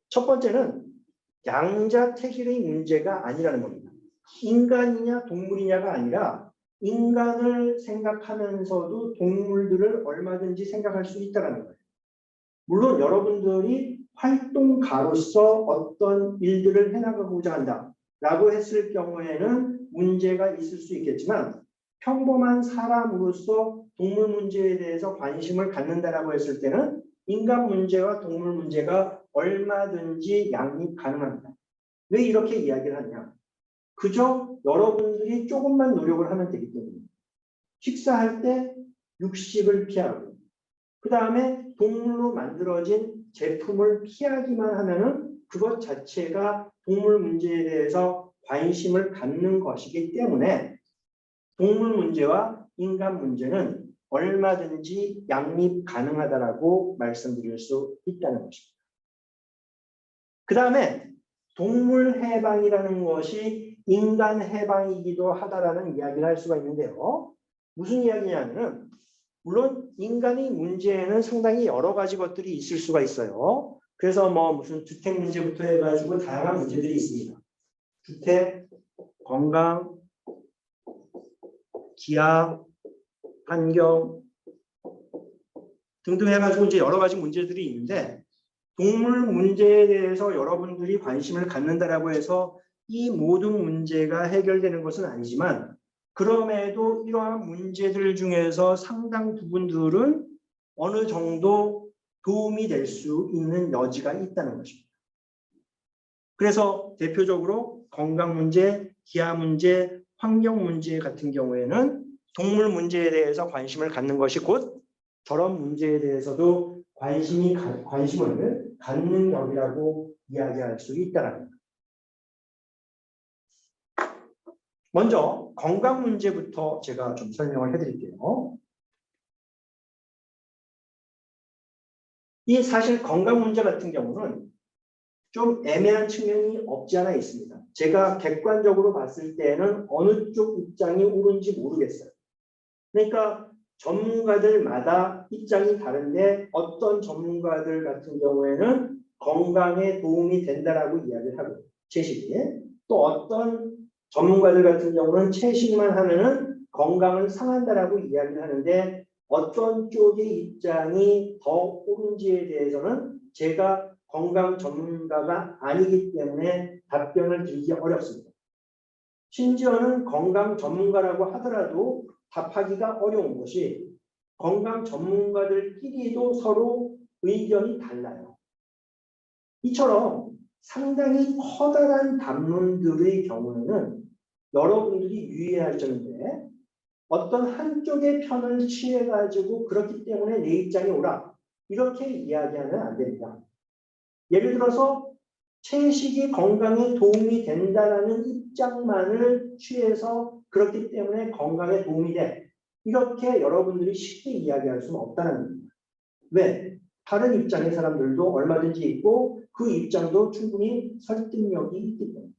첫 번째는 양자택일의 문제가 아니라는 겁니다. 인간이냐 동물이냐가 아니라 인간을 생각하면서도 동물들을 얼마든지 생각할 수 있다는 거예요. 물론 여러분들이 활동가로서 어떤 일들을 해나가고자 한다라고 했을 경우에는 문제가 있을 수 있겠지만 평범한 사람으로서 동물 문제에 대해서 관심을 갖는다라고 했을 때는 인간 문제와 동물 문제가 얼마든지 양립 가능합니다. 왜 이렇게 이야기를 하냐? 그저 여러분들이 조금만 노력을 하면 되기 때문에 식사할 때 육식을 피하고 그 다음에 동물로 만들어진 제품을 피하기만 하면은 그것 자체가 동물 문제에 대해서 관심을 갖는 것이기 때문에 동물 문제와 인간 문제는 얼마든지 양립 가능하다라고 말씀드릴 수 있다는 것입니다. 그 다음에 동물 해방이라는 것이 인간 해방이기도 하다라는 이야기를 할 수가 있는데요. 무슨 이야기냐면은 물론 인간의 문제에는 상당히 여러 가지 것들이 있을 수가 있어요. 그래서 뭐 무슨 주택 문제부터 해가지고 다양한 문제들이 있습니다. 주택, 건강, 기아, 환경 등등 해가지고 이제 여러 가지 문제들이 있는데 동물 문제에 대해서 여러분들이 관심을 갖는다라고 해서 이 모든 문제가 해결되는 것은 아니지만 그럼에도 이러한 문제들 중에서 상당 부분들은 어느 정도 도움이 될 수 있는 여지가 있다는 것입니다. 그래서 대표적으로 건강 문제, 기아 문제, 환경 문제 같은 경우에는 동물 문제에 대해서 관심을 갖는 것이 곧 저런 문제에 대해서도 관심을 갖는 격이라고 이야기할 수 있다는 겁니다. 먼저 건강 문제부터 제가 좀 설명을 해드릴게요. 이 사실 건강 문제 같은 경우는 좀 애매한 측면이 없지 않아 있습니다. 제가 객관적으로 봤을 때는 어느 쪽 입장이 옳은지 모르겠어요. 그러니까 전문가들마다 입장이 다른데 어떤 전문가들 같은 경우에는 건강에 도움이 된다라고 이야기를 하고 채식이 또 어떤 전문가들 같은 경우는 채식만 하면은 건강을 상한다라고 이야기를 하는데 어떤 쪽의 입장이 더 옳은지에 대해서는 제가 건강 전문가가 아니기 때문에 답변을 드리기 어렵습니다. 심지어는 건강 전문가라고 하더라도 답하기가 어려운 것이 건강 전문가들끼리도 서로 의견이 달라요. 이처럼 상당히 커다란 담론들의 경우에는 여러분들이 유의해야 할 점인데 어떤 한쪽의 편을 취해가지고 그렇기 때문에 내 입장이 옳아 이렇게 이야기하면 안 됩니다. 예를 들어서 채식이 건강에 도움이 된다는 입장만을 취해서 그렇기 때문에 건강에 도움이 돼. 이렇게 여러분들이 쉽게 이야기할 수는 없다는 겁니다. 왜? 다른 입장의 사람들도 얼마든지 있고 그 입장도 충분히 설득력이 있기 때문에.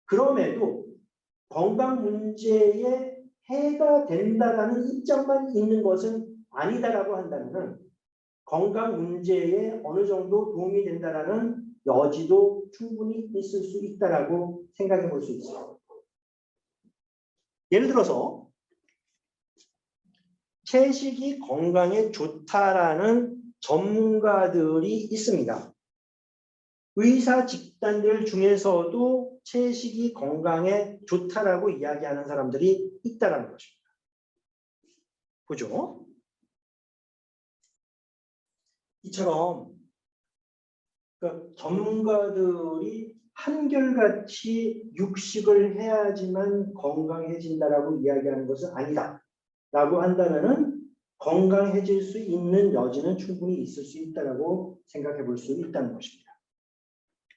그럼에도 건강 문제에 해가 된다라는 입장만 있는 것은 아니다라고 한다면 건강 문제에 어느 정도 도움이 된다라는 여지도 충분히 있을 수 있다라고 생각해 볼 수 있어요. 예를 들어서 채식이 건강에 좋다라는 전문가들이 있습니다. 의사 집단들 중에서도 채식이 건강에 좋다라고 이야기하는 사람들이 있다라는 것입니다. 보죠. 이처럼 그러니까 전문가들이 한결같이 육식을 해야지만 건강해진다라고 이야기하는 것은 아니다라고 한다면은 건강해질 수 있는 여지는 충분히 있을 수 있다라고 생각해 볼 수 있다는 것입니다.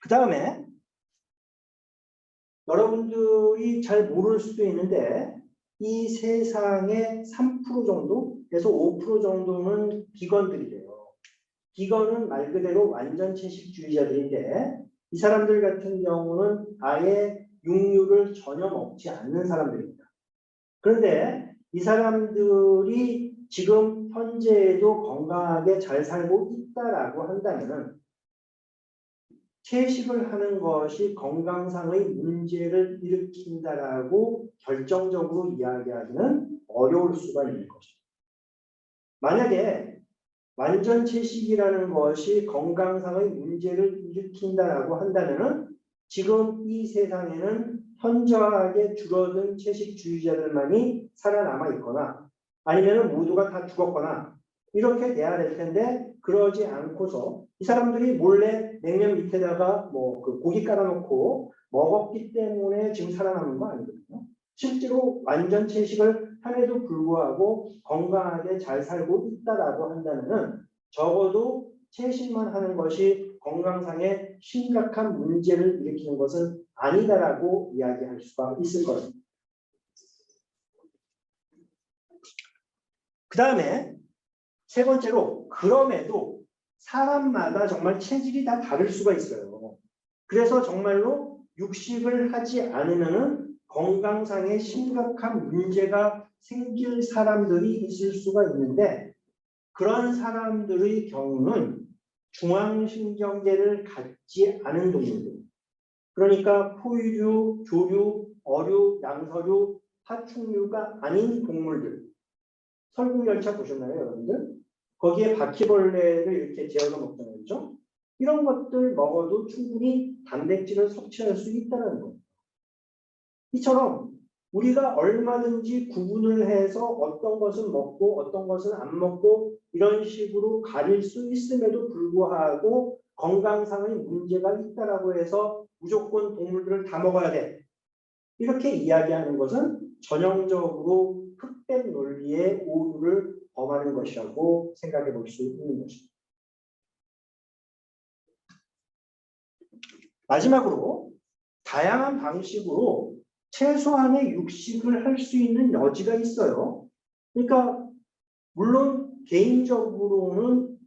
그 다음에 여러분들이 잘 모를 수도 있는데 이 세상의 3% 정도에서 5% 정도는 비건들이래요. 비건은 말 그대로 완전 채식주의자들인데 이 사람들 같은 경우는 아예 육류를 전혀 먹지 않는 사람들입니다. 그런데 이 사람들이 지금 현재에도 건강하게 잘 살고 있다라고 한다면 채식을 하는 것이 건강상의 문제를 일으킨다라고 결정적으로 이야기하기는 어려울 수가 있는 것입니다. 만약에 완전 채식이라는 것이 건강상의 문제를 일으킨다라고 한다면은 지금 이 세상에는 현저하게 줄어든 채식주의자들만이 살아남아 있거나 아니면 모두가 다 죽었거나 이렇게 돼야 될 텐데 그러지 않고서 이 사람들이 몰래 냉면 밑에다가 뭐 그 고기 깔아놓고 먹었기 때문에 지금 살아남은 거 아니거든요. 실제로 완전 채식을 함에도 불구하고 건강하게 잘 살고 있다라고 한다면은 적어도 채식만 하는 것이 건강상의 심각한 문제를 일으키는 것은 아니다라고 이야기할 수가 있을 겁니다. 그 다음에 세 번째로 그럼에도 사람마다 정말 체질이 다 다를 수가 있어요. 그래서 정말로 육식을 하지 않으면은 건강상의 심각한 문제가 생길 사람들이 있을 수가 있는데 그런 사람들의 경우는 중앙신경계를 갖지 않은 동물들 그러니까 포유류, 조류, 어류, 양서류, 파충류가 아닌 동물들 설국열차 보셨나요 여러분들? 거기에 바퀴벌레를 이렇게 재워서 먹잖아요. 그렇죠? 이런 것들 먹어도 충분히 단백질을 섭취할 수 있다는 거예요. 이처럼 우리가 얼마든지 구분을 해서 어떤 것은 먹고 어떤 것은 안 먹고 이런 식으로 가릴 수 있음에도 불구하고 건강상의 문제가 있다라고 해서 무조건 동물들을 다 먹어야 돼. 이렇게 이야기하는 것은 전형적으로 흑백 논리의 오류를 범하는 것이라고 생각해 볼 수 있는 것입니다. 마지막으로 다양한 방식으로 최소한의 육식을 할 수 있는 여지가 있어요. 그러니까 물론 개인적으로는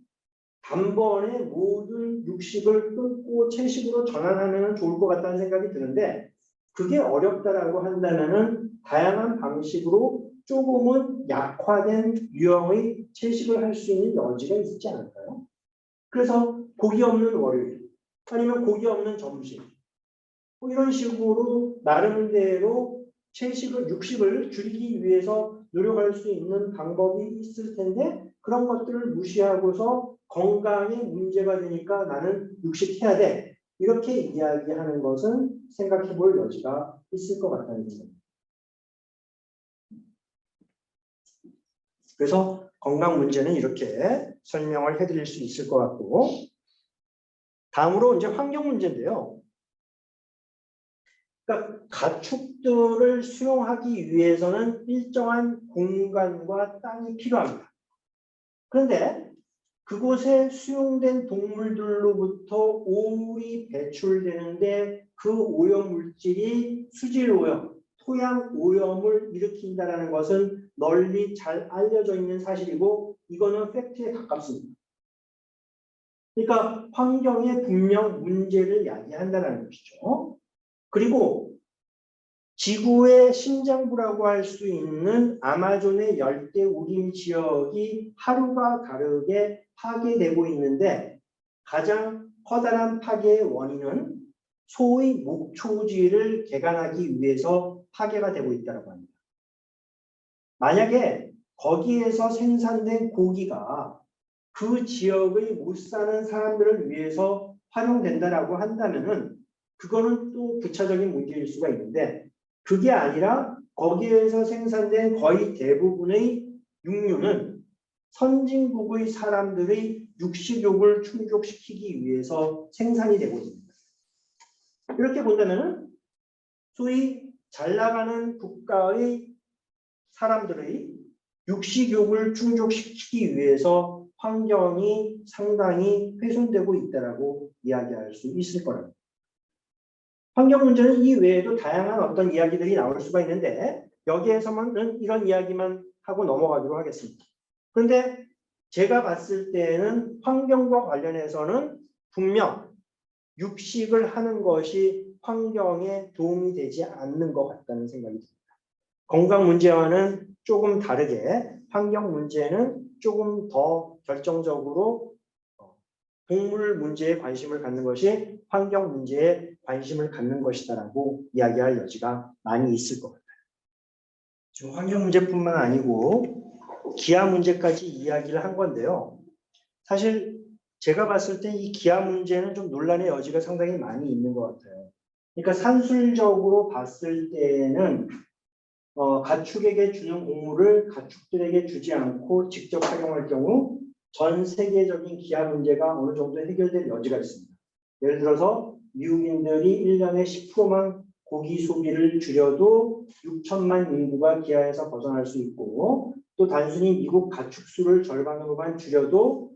단번에 모든 육식을 끊고 채식으로 전환하면 좋을 것 같다는 생각이 드는데 그게 어렵다라고 한다면은 다양한 방식으로 조금은 약화된 유형의 채식을 할 수 있는 여지가 있지 않을까요? 그래서 고기 없는 월요일 아니면 고기 없는 점심 뭐 이런 식으로 나름대로 채식을 육식을 줄이기 위해서 노력할 수 있는 방법이 있을 텐데 그런 것들을 무시하고서 건강에 문제가 되니까 나는 육식해야 돼. 이렇게 이야기하는 것은 생각해 볼 여지가 있을 것 같다는 생각입니다. 그래서 건강 문제는 이렇게 설명을 해드릴 수 있을 것 같고 다음으로 이제 환경 문제인데요. 그러니까 가축들을 수용하기 위해서는 일정한 공간과 땅이 필요합니다. 그런데 그곳에 수용된 동물들로부터 오물이 배출되는데 그 오염물질이 수질오염, 토양 오염을 일으킨다는 것은 널리 잘 알려져 있는 사실이고 이거는 팩트에 가깝습니다. 그러니까 환경에 분명 문제를 야기한다는 것이죠. 그리고 지구의 심장부라고 할 수 있는 아마존의 열대 우림 지역이 하루가 다르게 파괴되고 있는데 가장 커다란 파괴의 원인은 소의 목초지를 개간하기 위해서 파괴가 되고 있다고 합니다. 만약에 거기에서 생산된 고기가 그 지역의 못 사는 사람들을 위해서 활용된다라고 한다면은 그거는 또 부차적인 문제일 수가 있는데 그게 아니라 거기에서 생산된 거의 대부분의 육류는 선진국의 사람들의 육식욕을 충족시키기 위해서 생산이 되고 있습니다. 이렇게 본다면 소위 잘 나가는 국가의 사람들의 육식욕을 충족시키기 위해서 환경이 상당히 훼손되고 있다고 이야기할 수 있을 거랍니다. 환경 문제는 이 외에도 다양한 어떤 이야기들이 나올 수가 있는데 여기에서는 이런 이야기만 하고 넘어가도록 하겠습니다. 그런데 제가 봤을 때는 환경과 관련해서는 분명 육식을 하는 것이 환경에 도움이 되지 않는 것 같다는 생각이 듭니다. 건강 문제와는 조금 다르게 환경 문제는 조금 더 결정적으로 동물 문제에 관심을 갖는 것이 환경 문제에 관심을 갖는 것이다라고 이야기할 여지가 많이 있을 것 같아요. 지금 환경 문제뿐만 아니고 기아 문제까지 이야기를 한 건데요. 사실 제가 봤을 때 이 기아 문제는 좀 논란의 여지가 상당히 많이 있는 것 같아요. 그러니까 산술적으로 봤을 때는 가축에게 주는 곡물을 가축들에게 주지 않고 직접 활용할 경우 전 세계적인 기아 문제가 어느 정도 해결될 여지가 있습니다. 예를 들어서 미국인들이 1년에 10%만 고기 소비를 줄여도 6천만 인구가 기아에서 벗어날 수 있고 또 단순히 미국 가축 수를 절반으로만 줄여도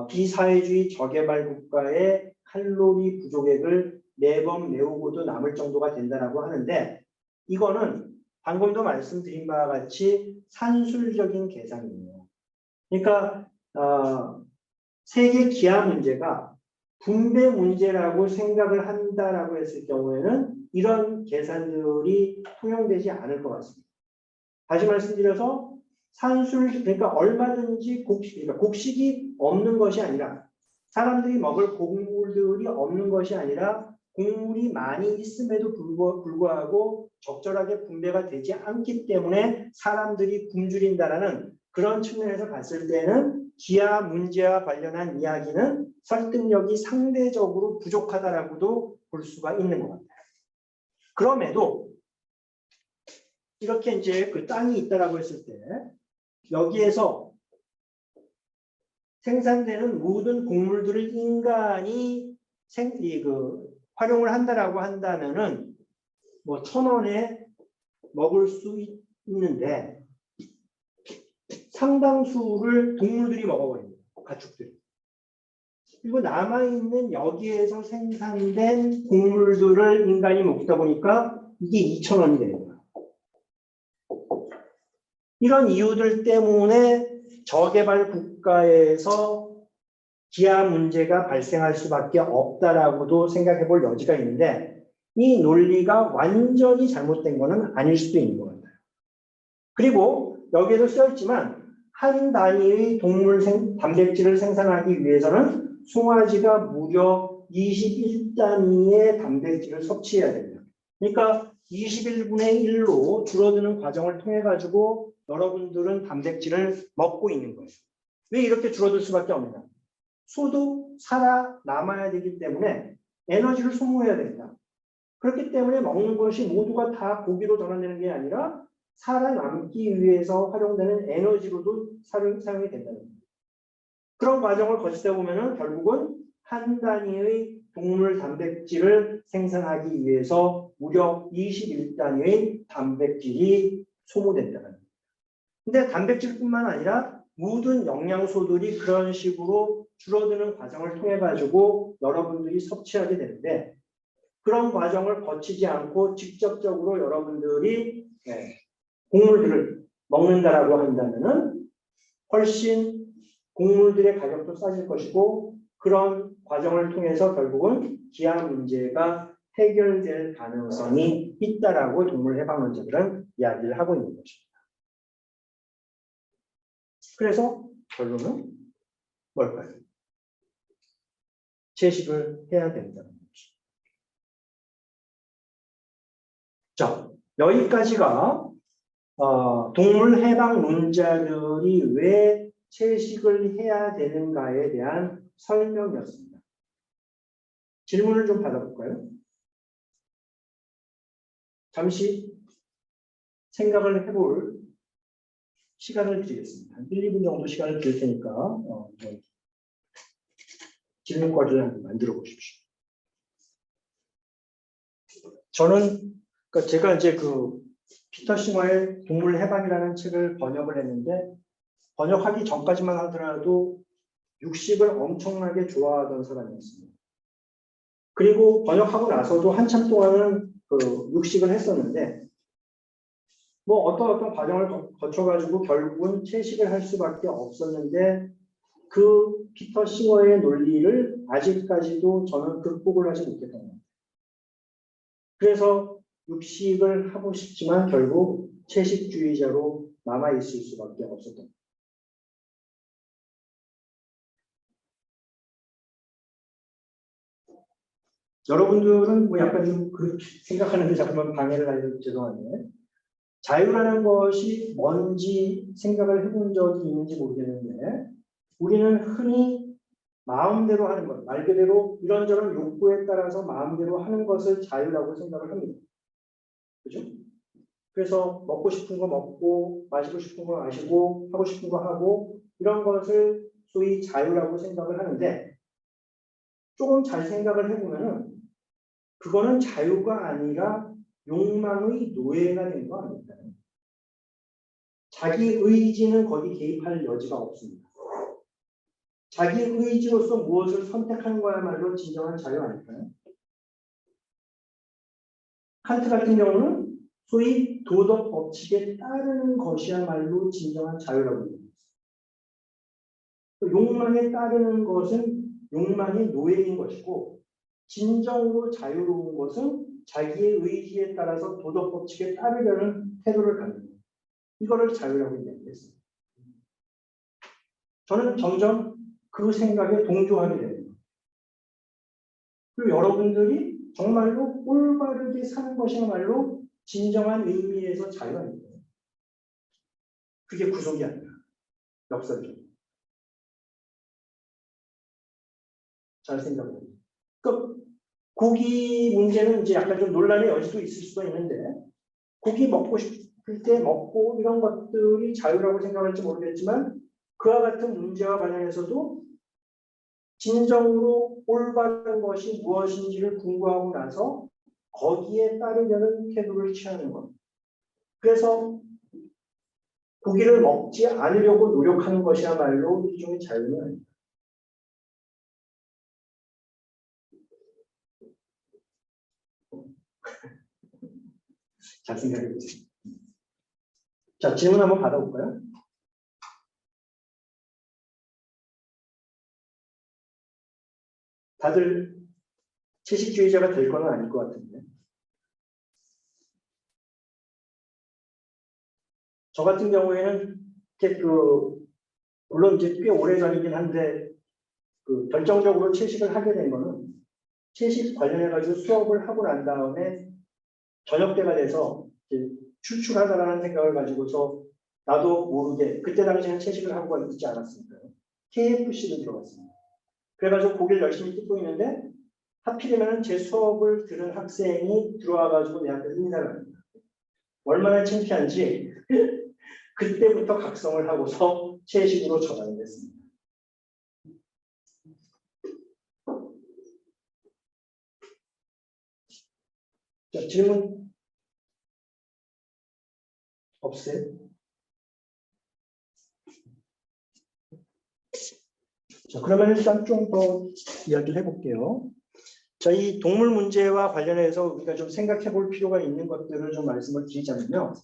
비사회주의 저개발 국가의 칼로리 부족액을 매번 메우고도 남을 정도가 된다고 하는데 이거는 방금도 말씀드린 바와 같이 산술적인 계산이에요. 그러니까 세계 기아 문제가 분배 문제라고 생각을 한다라고 했을 경우에는 이런 계산들이 통용되지 않을 것 같습니다. 다시 말씀드려서 산술 그러니까 얼마든지 그러니까 곡식이 없는 것이 아니라 사람들이 먹을 곡물들이 없는 것이 아니라 곡물이 많이 있음에도 불구하고 적절하게 분배가 되지 않기 때문에 사람들이 굶주린다라는 그런 측면에서 봤을 때는 기아 문제와 관련한 이야기는 설득력이 상대적으로 부족하다라고도 볼 수가 있는 것 같아요. 그럼에도 이렇게 이제 그 땅이 있다라고 했을 때 여기에서 생산되는 모든 곡물들을 인간이 활용을 한다라고 한다면은 뭐 1,000원에 먹을 수 있는데 상당수를 동물들이 먹어버립니다. 가축들이. 그리고 남아있는 여기에서 생산된 곡물들을 인간이 먹다 보니까 이게 2,000원이 되는 거야. 이런 이유들 때문에 저개발 국가에서 기아 문제가 발생할 수밖에 없다라고도 생각해 볼 여지가 있는데 이 논리가 완전히 잘못된 거는 아닐 수도 있는 것 같아요. 그리고 여기에도 쓰여있지만 한 단위의 단백질을 생산하기 위해서는 송아지가 무려 21단위의 단백질을 섭취해야 됩니다. 그러니까 21분의 1로 줄어드는 과정을 통해 가지고 여러분들은 단백질을 먹고 있는 거예요. 왜 이렇게 줄어들 수밖에 없느냐? 소도 살아남아야 되기 때문에 에너지를 소모해야 됩니다. 그렇기 때문에 먹는 것이 모두가 다 고기로 전환되는 게 아니라 살아남기 위해서 활용되는 에너지로도 사용이 된다는 겁니다. 그런 과정을 거치다 보면은 결국은 한 단위의 동물 단백질을 생산하기 위해서 무려 21단위의 단백질이 소모된다는 겁니다. 근데 단백질뿐만 아니라 모든 영양소들이 그런 식으로 줄어드는 과정을 통해 가지고 여러분들이 섭취하게 되는데 그런 과정을 거치지 않고 직접적으로 여러분들이 곡물들을 먹는다라고 한다면은 훨씬 곡물들의 가격도 싸질 것이고 그런 과정을 통해서 결국은 기아 문제가 해결될 가능성이 있다라고 동물해방론자들은 이야기를 하고 있는 것입니다. 그래서 결론은 뭘까요? 채식을 해야 된다는 거죠. 자, 여기까지가 동물해방론자들이 왜 채식을 해야 되는가에 대한 설명이었습니다. 질문을 좀 받아볼까요? 잠시 생각을 해볼 시간을 드리겠습니다. 한 1, 2분 정도 시간을 드릴 테니까 질문거리를 한번 만들어 보십시오. 저는 그러니까 제가 이제 그 피터 싱어의 동물 해방이라는 책을 번역을 했는데 번역하기 전까지만 하더라도 육식을 엄청나게 좋아하던 사람이었습니다. 그리고 번역하고 나서도 한참 동안은 그 육식을 했었는데 뭐 어떤 과정을 거쳐가지고 결국은 채식을 할 수밖에 없었는데 그 피터 싱어의 논리를 아직까지도 저는 극복을 하지 못했던 겁니다. 그래서 육식을 하고 싶지만 결국 채식주의자로 남아있을 수밖에 없었던 겁니다. 여러분들은 뭐 약간 좀 그렇게 생각하는데 자꾸만 방해를 하셔서 죄송한데 자유라는 것이 뭔지 생각을 해본 적이 있는지 모르겠는데 우리는 흔히 마음대로 하는 것, 말 그대로 이런저런 욕구에 따라서 마음대로 하는 것을 자유라고 생각을 합니다. 그죠? 그래서 먹고 싶은 거 먹고 마시고 싶은 거 마시고 하고 싶은 거 하고 이런 것을 소위 자유라고 생각을 하는데 조금 잘 생각을 해보면은 그거는 자유가 아니라 욕망의 노예가 된 거 아닐까요? 자기 의지는 거기 개입할 여지가 없습니다. 자기 의지로서 무엇을 선택하는 거야말로 진정한 자유 아닐까요? 칸트 같은 경우는 소위 도덕 법칙에 따르는 것이야말로 진정한 자유라고 합니다. 욕망에 따르는 것은 욕망의 노예인 것이고 진정으로 자유로운 것은 자기의 의지에 따라서 도덕 법칙에 따르려는 태도를 갖는 것. 이거를 자유라고 이야기했습니다. 저는 점점 그 생각에 동조하게 됩니다. 그리고 여러분들이 정말로 올바르게 사는 것이야말로 진정한 의미에서 자유 아닙니까? 그게 구속이 아니라 역설적. 잘 생각해보세요. 그 고기 문제는 이제 약간 좀 논란의 여지도 있을 수가 있는데 고기 먹고 싶을 때 먹고 이런 것들이 자유라고 생각할지 모르겠지만 그와 같은 문제와 관련해서도 진정으로 올바른 것이 무엇인지를 궁금하고 나서 거기에 따르려는 태도를 취하는 것. 그래서 고기를 먹지 않으려고 노력하는 것이야말로 일종의 자유는 아닙니다. 잘 생각해 보세요. 자, 질문 한번 받아볼까요? 다들 채식주의자가 될 건 아닐 것 같은데. 저 같은 경우에는 이렇게 물론 이제 꽤 오래 전이긴 한데 결정적으로 채식을 하게 된 거는 채식 관련해가지고 수업을 하고 난 다음에 저녁 때가 돼서 이제 출출하다라는 생각을 가지고서 나도 모르게 그때 당시에는 채식을 하고 있지 않았습니까? KFC를 들어갔습니다. 그래가지고 고기를 열심히 뜯고 있는데 하필이면 제 수업을 들은 학생이 들어와가지고 내 앞에 인사를 합니다. 얼마나 창피한지 그때부터 각성을 하고서 채식으로 전환을 했습니다. 자, 질문 없어요? 자, 그러면 일단 좀 더 이야기를 해볼게요. 자, 이 동물 문제와 관련해서 우리가 좀 생각해 볼 필요가 있는 것들을 좀 말씀을 드리자면요.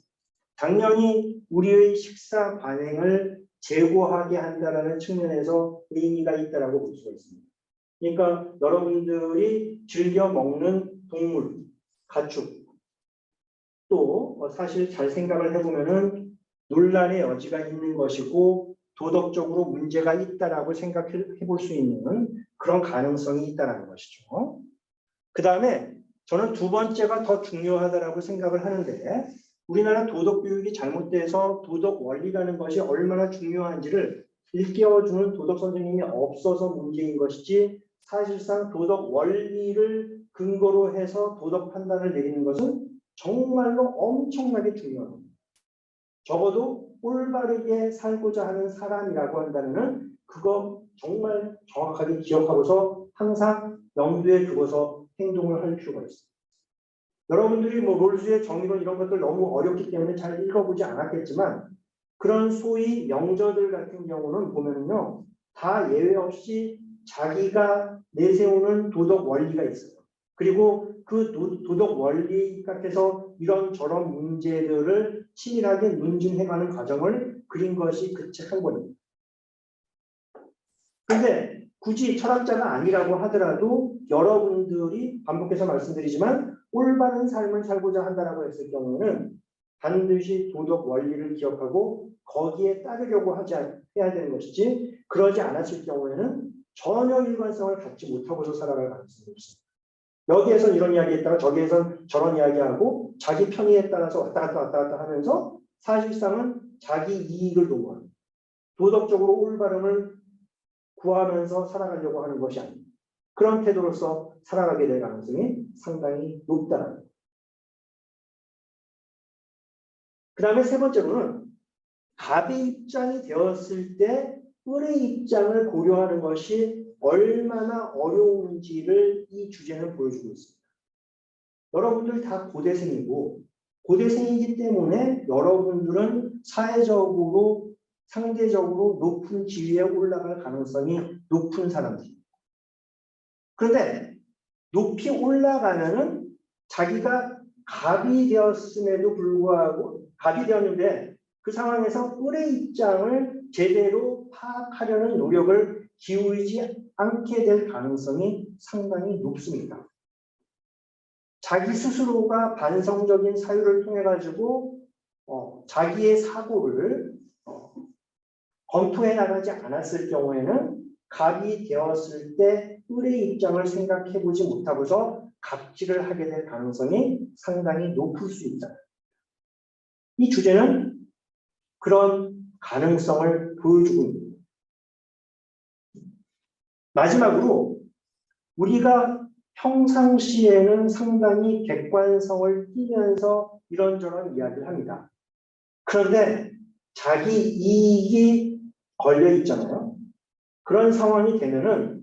당연히 우리의 식사 관행을 제고하게 한다는 측면에서 의미가 있다고 볼 수가 있습니다. 그러니까 여러분들이 즐겨 먹는 동물, 가축, 또 사실 잘 생각을 해보면은 논란의 여지가 있는 것이고 도덕적으로 문제가 있다라고 생각해 볼 수 있는 그런 가능성이 있다는 것이죠. 그 다음에 저는 두 번째가 더 중요하다라고 생각을 하는데 우리나라 도덕 교육이 잘못돼서 도덕 원리라는 것이 얼마나 중요한지를 일깨워주는 도덕 선생님이 없어서 문제인 것이지 사실상 도덕 원리를 근거로 해서 도덕 판단을 내리는 것은 정말로 엄청나게 중요합니다. 적어도 올바르게 살고자 하는 사람이라고 한다면 그거 정말 정확하게 기억하고서 항상 염두에 두고서 행동을 할 필요가 있습니다. 여러분들이 롤수의 정의론 이런 것들 너무 어렵기 때문에 잘 읽어보지 않았겠지만 그런 소위 명저들 같은 경우는 보면요 다 예외 없이 자기가 내세우는 도덕 원리가 있어요. 그리고 그 도덕 원리 같아서 이런저런 문제들을 치밀하게 논증해가는 과정을 그린 것이 그 책 한 권입니다. 근데 굳이 철학자가 아니라고 하더라도 여러분들이 반복해서 말씀드리지만 올바른 삶을 살고자 한다고 했을 경우에는 반드시 도덕 원리를 기억하고 거기에 따르려고 해야 되는 것이지 그러지 않았을 경우에는 전혀 일관성을 갖지 못하고서 살아갈 가능성이 있습니다. 여기에선 이런 이야기 했다가 저기에선 저런 이야기하고 자기 편의에 따라서 왔다 갔다 하면서 사실상은 자기 이익을 도모하는 도덕적으로 올바름을 구하면서 살아가려고 하는 것이 아닙니다. 그런 태도로서 살아가게 될 가능성이 상당히 높다는 거예요. 그 다음에 세 번째로는 갑의 입장이 되었을 때 뿔의 입장을 고려하는 것이 얼마나 어려운지를 이 주제는 보여주고 있습니다. 여러분들 다 고대생이고 고대생이기 때문에 여러분들은 사회적으로 상대적으로 높은 지위에 올라갈 가능성이 높은 사람들입니다. 그런데 높이 올라가면은 자기가 갑이 되었음에도 불구하고 갑이 되었는데 그 상황에서 뿔의 입장을 제대로 파악하려는 노력을 기울이지 않게 될 가능성이 상당히 높습니다. 자기 스스로가 반성적인 사유를 통해 가지고 자기의 사고를 검토해 나가지 않았을 경우에는 갑이 되었을 때 뿔의 입장을 생각해 보지 못하고서 갑질을 하게 될 가능성이 상당히 높을 수 있다. 이 주제는 그런 가능성을 보여주고 있습니다. 마지막으로 우리가 평상시에는 상당히 객관성을 띠면서 이런저런 이야기를 합니다. 그런데 자기 이익이 걸려 있잖아요. 그런 상황이 되면은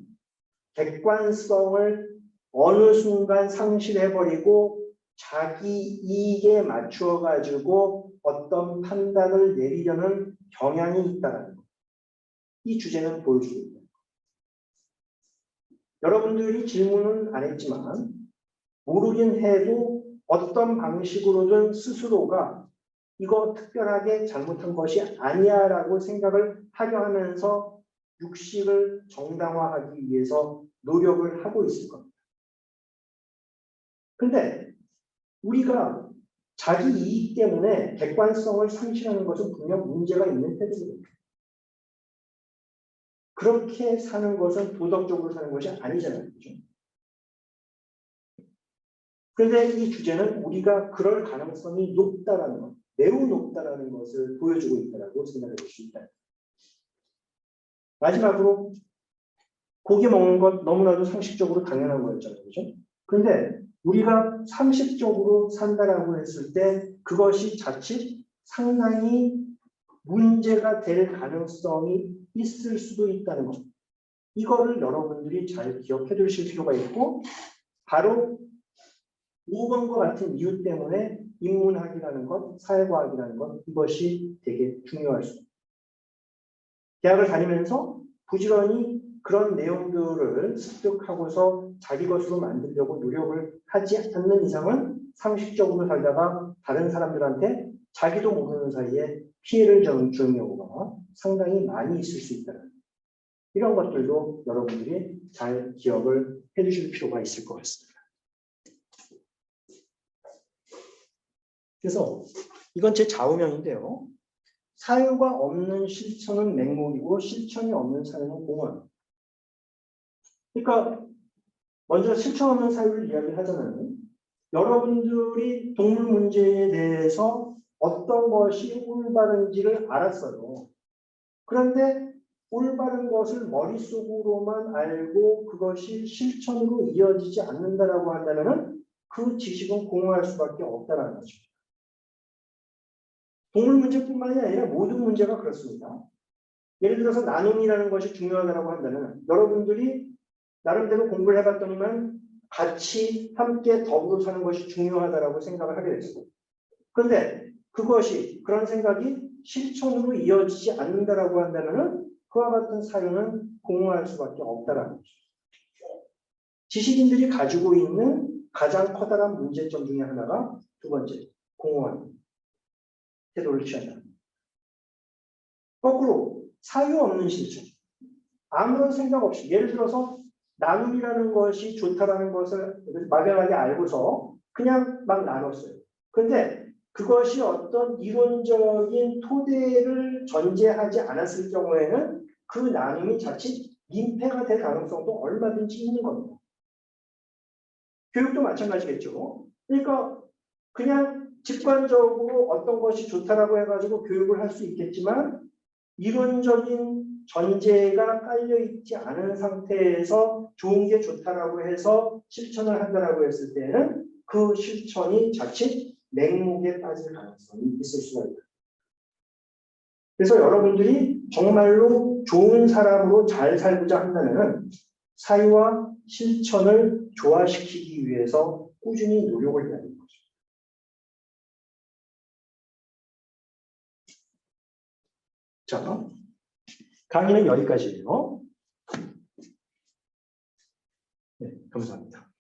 객관성을 어느 순간 상실해버리고 자기 이익에 맞추어 가지고 어떤 판단을 내리려는 경향이 있다는 것. 이 주제는 보여주고 있다. 여러분들이 질문은 안 했지만 모르긴 해도 어떤 방식으로든 스스로가 이거 특별하게 잘못한 것이 아니야라고 생각을 하려 하면서 육식을 정당화하기 위해서 노력을 하고 있을 겁니다. 근데 우리가 자기 이익 때문에 객관성을 상실하는 것은 분명 문제가 있는 태도입니다. 그렇게 사는 것은 도덕적으로 사는 것이 아니잖아요. 그죠? 그런데 이 주제는 우리가 그럴 가능성이 높다라는 것, 매우 높다라는 것을 보여주고 있다고 생각해 볼 수 있다. 마지막으로 고기 먹는 것 너무나도 상식적으로 당연한 거였잖아요. 그죠? 그런데 우리가 상식적으로 산다라고 했을 때 그것이 자칫 상당히 문제가 될 가능성이 있을 수도 있다는 것. 이거를 여러분들이 잘 기억해 두실 필요가 있고 바로 5번과 같은 이유 때문에 인문학이라는 것, 사회과학이라는 것 이것이 되게 중요할 수 있습니다. 대학을 다니면서 부지런히 그런 내용들을 습득하고서 자기 것으로 만들려고 노력을 하지 않는 이상은 상식적으로 살다가 다른 사람들한테 자기도 모르는 사이에 피해를 주는 경우가 상당히 많이 있을 수 있다는 이런 것들도 여러분들이 잘 기억을 해주실 필요가 있을 것 같습니다. 그래서 이건 제 좌우명인데요. 사유가 없는 실천은 맹목이고 실천이 없는 사유는 공허. 그러니까 먼저 실천 없는 사유를 이야기하자면 여러분들이 동물 문제에 대해서 어떤 것이 올바른지를 알았어요. 그런데 올바른 것을 머릿속으로만 알고 그것이 실천으로 이어지지 않는다라고 한다면 그 지식은 공허할 수밖에 없다는 거죠. 동물 문제뿐만이 아니라 모든 문제가 그렇습니다. 예를 들어서 나눔이라는 것이 중요하다고 한다면 여러분들이 나름대로 공부를 해봤더니만 같이 함께 더불어 사는 것이 중요하다고 생각을 하게 됐어요. 그런데 그것이 그런 생각이 실천으로 이어지지 않는다라고 한다면 그와 같은 사유는 공허할 수밖에 없다라는 거죠. 지식인들이 가지고 있는 가장 커다란 문제점 중에 하나가 두 번째, 공허한 태도를 취한다. 거꾸로 사유 없는 실천, 아무런 생각 없이 예를 들어서 나눔이라는 것이 좋다라는 것을 막연하게 알고서 그냥 막 나눴어요. 그런데 그것이 어떤 이론적인 토대를 전제하지 않았을 경우에는 그 나눔이 자칫 민폐가 될 가능성도 얼마든지 있는 겁니다. 교육도 마찬가지겠죠. 그러니까 그냥 직관적으로 어떤 것이 좋다라고 해가지고 교육을 할 수 있겠지만 이론적인 전제가 깔려있지 않은 상태에서 좋은 게 좋다라고 해서 실천을 한다라고 했을 때는 그 실천이 자칫 맹목에 빠질 가능성이 있을 수가 있다. 그래서 여러분들이 정말로 좋은 사람으로 잘 살고자 한다면 사유와 실천을 조화시키기 위해서 꾸준히 노력을 해야 됩니다. 자, 강의는 여기까지예요. 네, 감사합니다.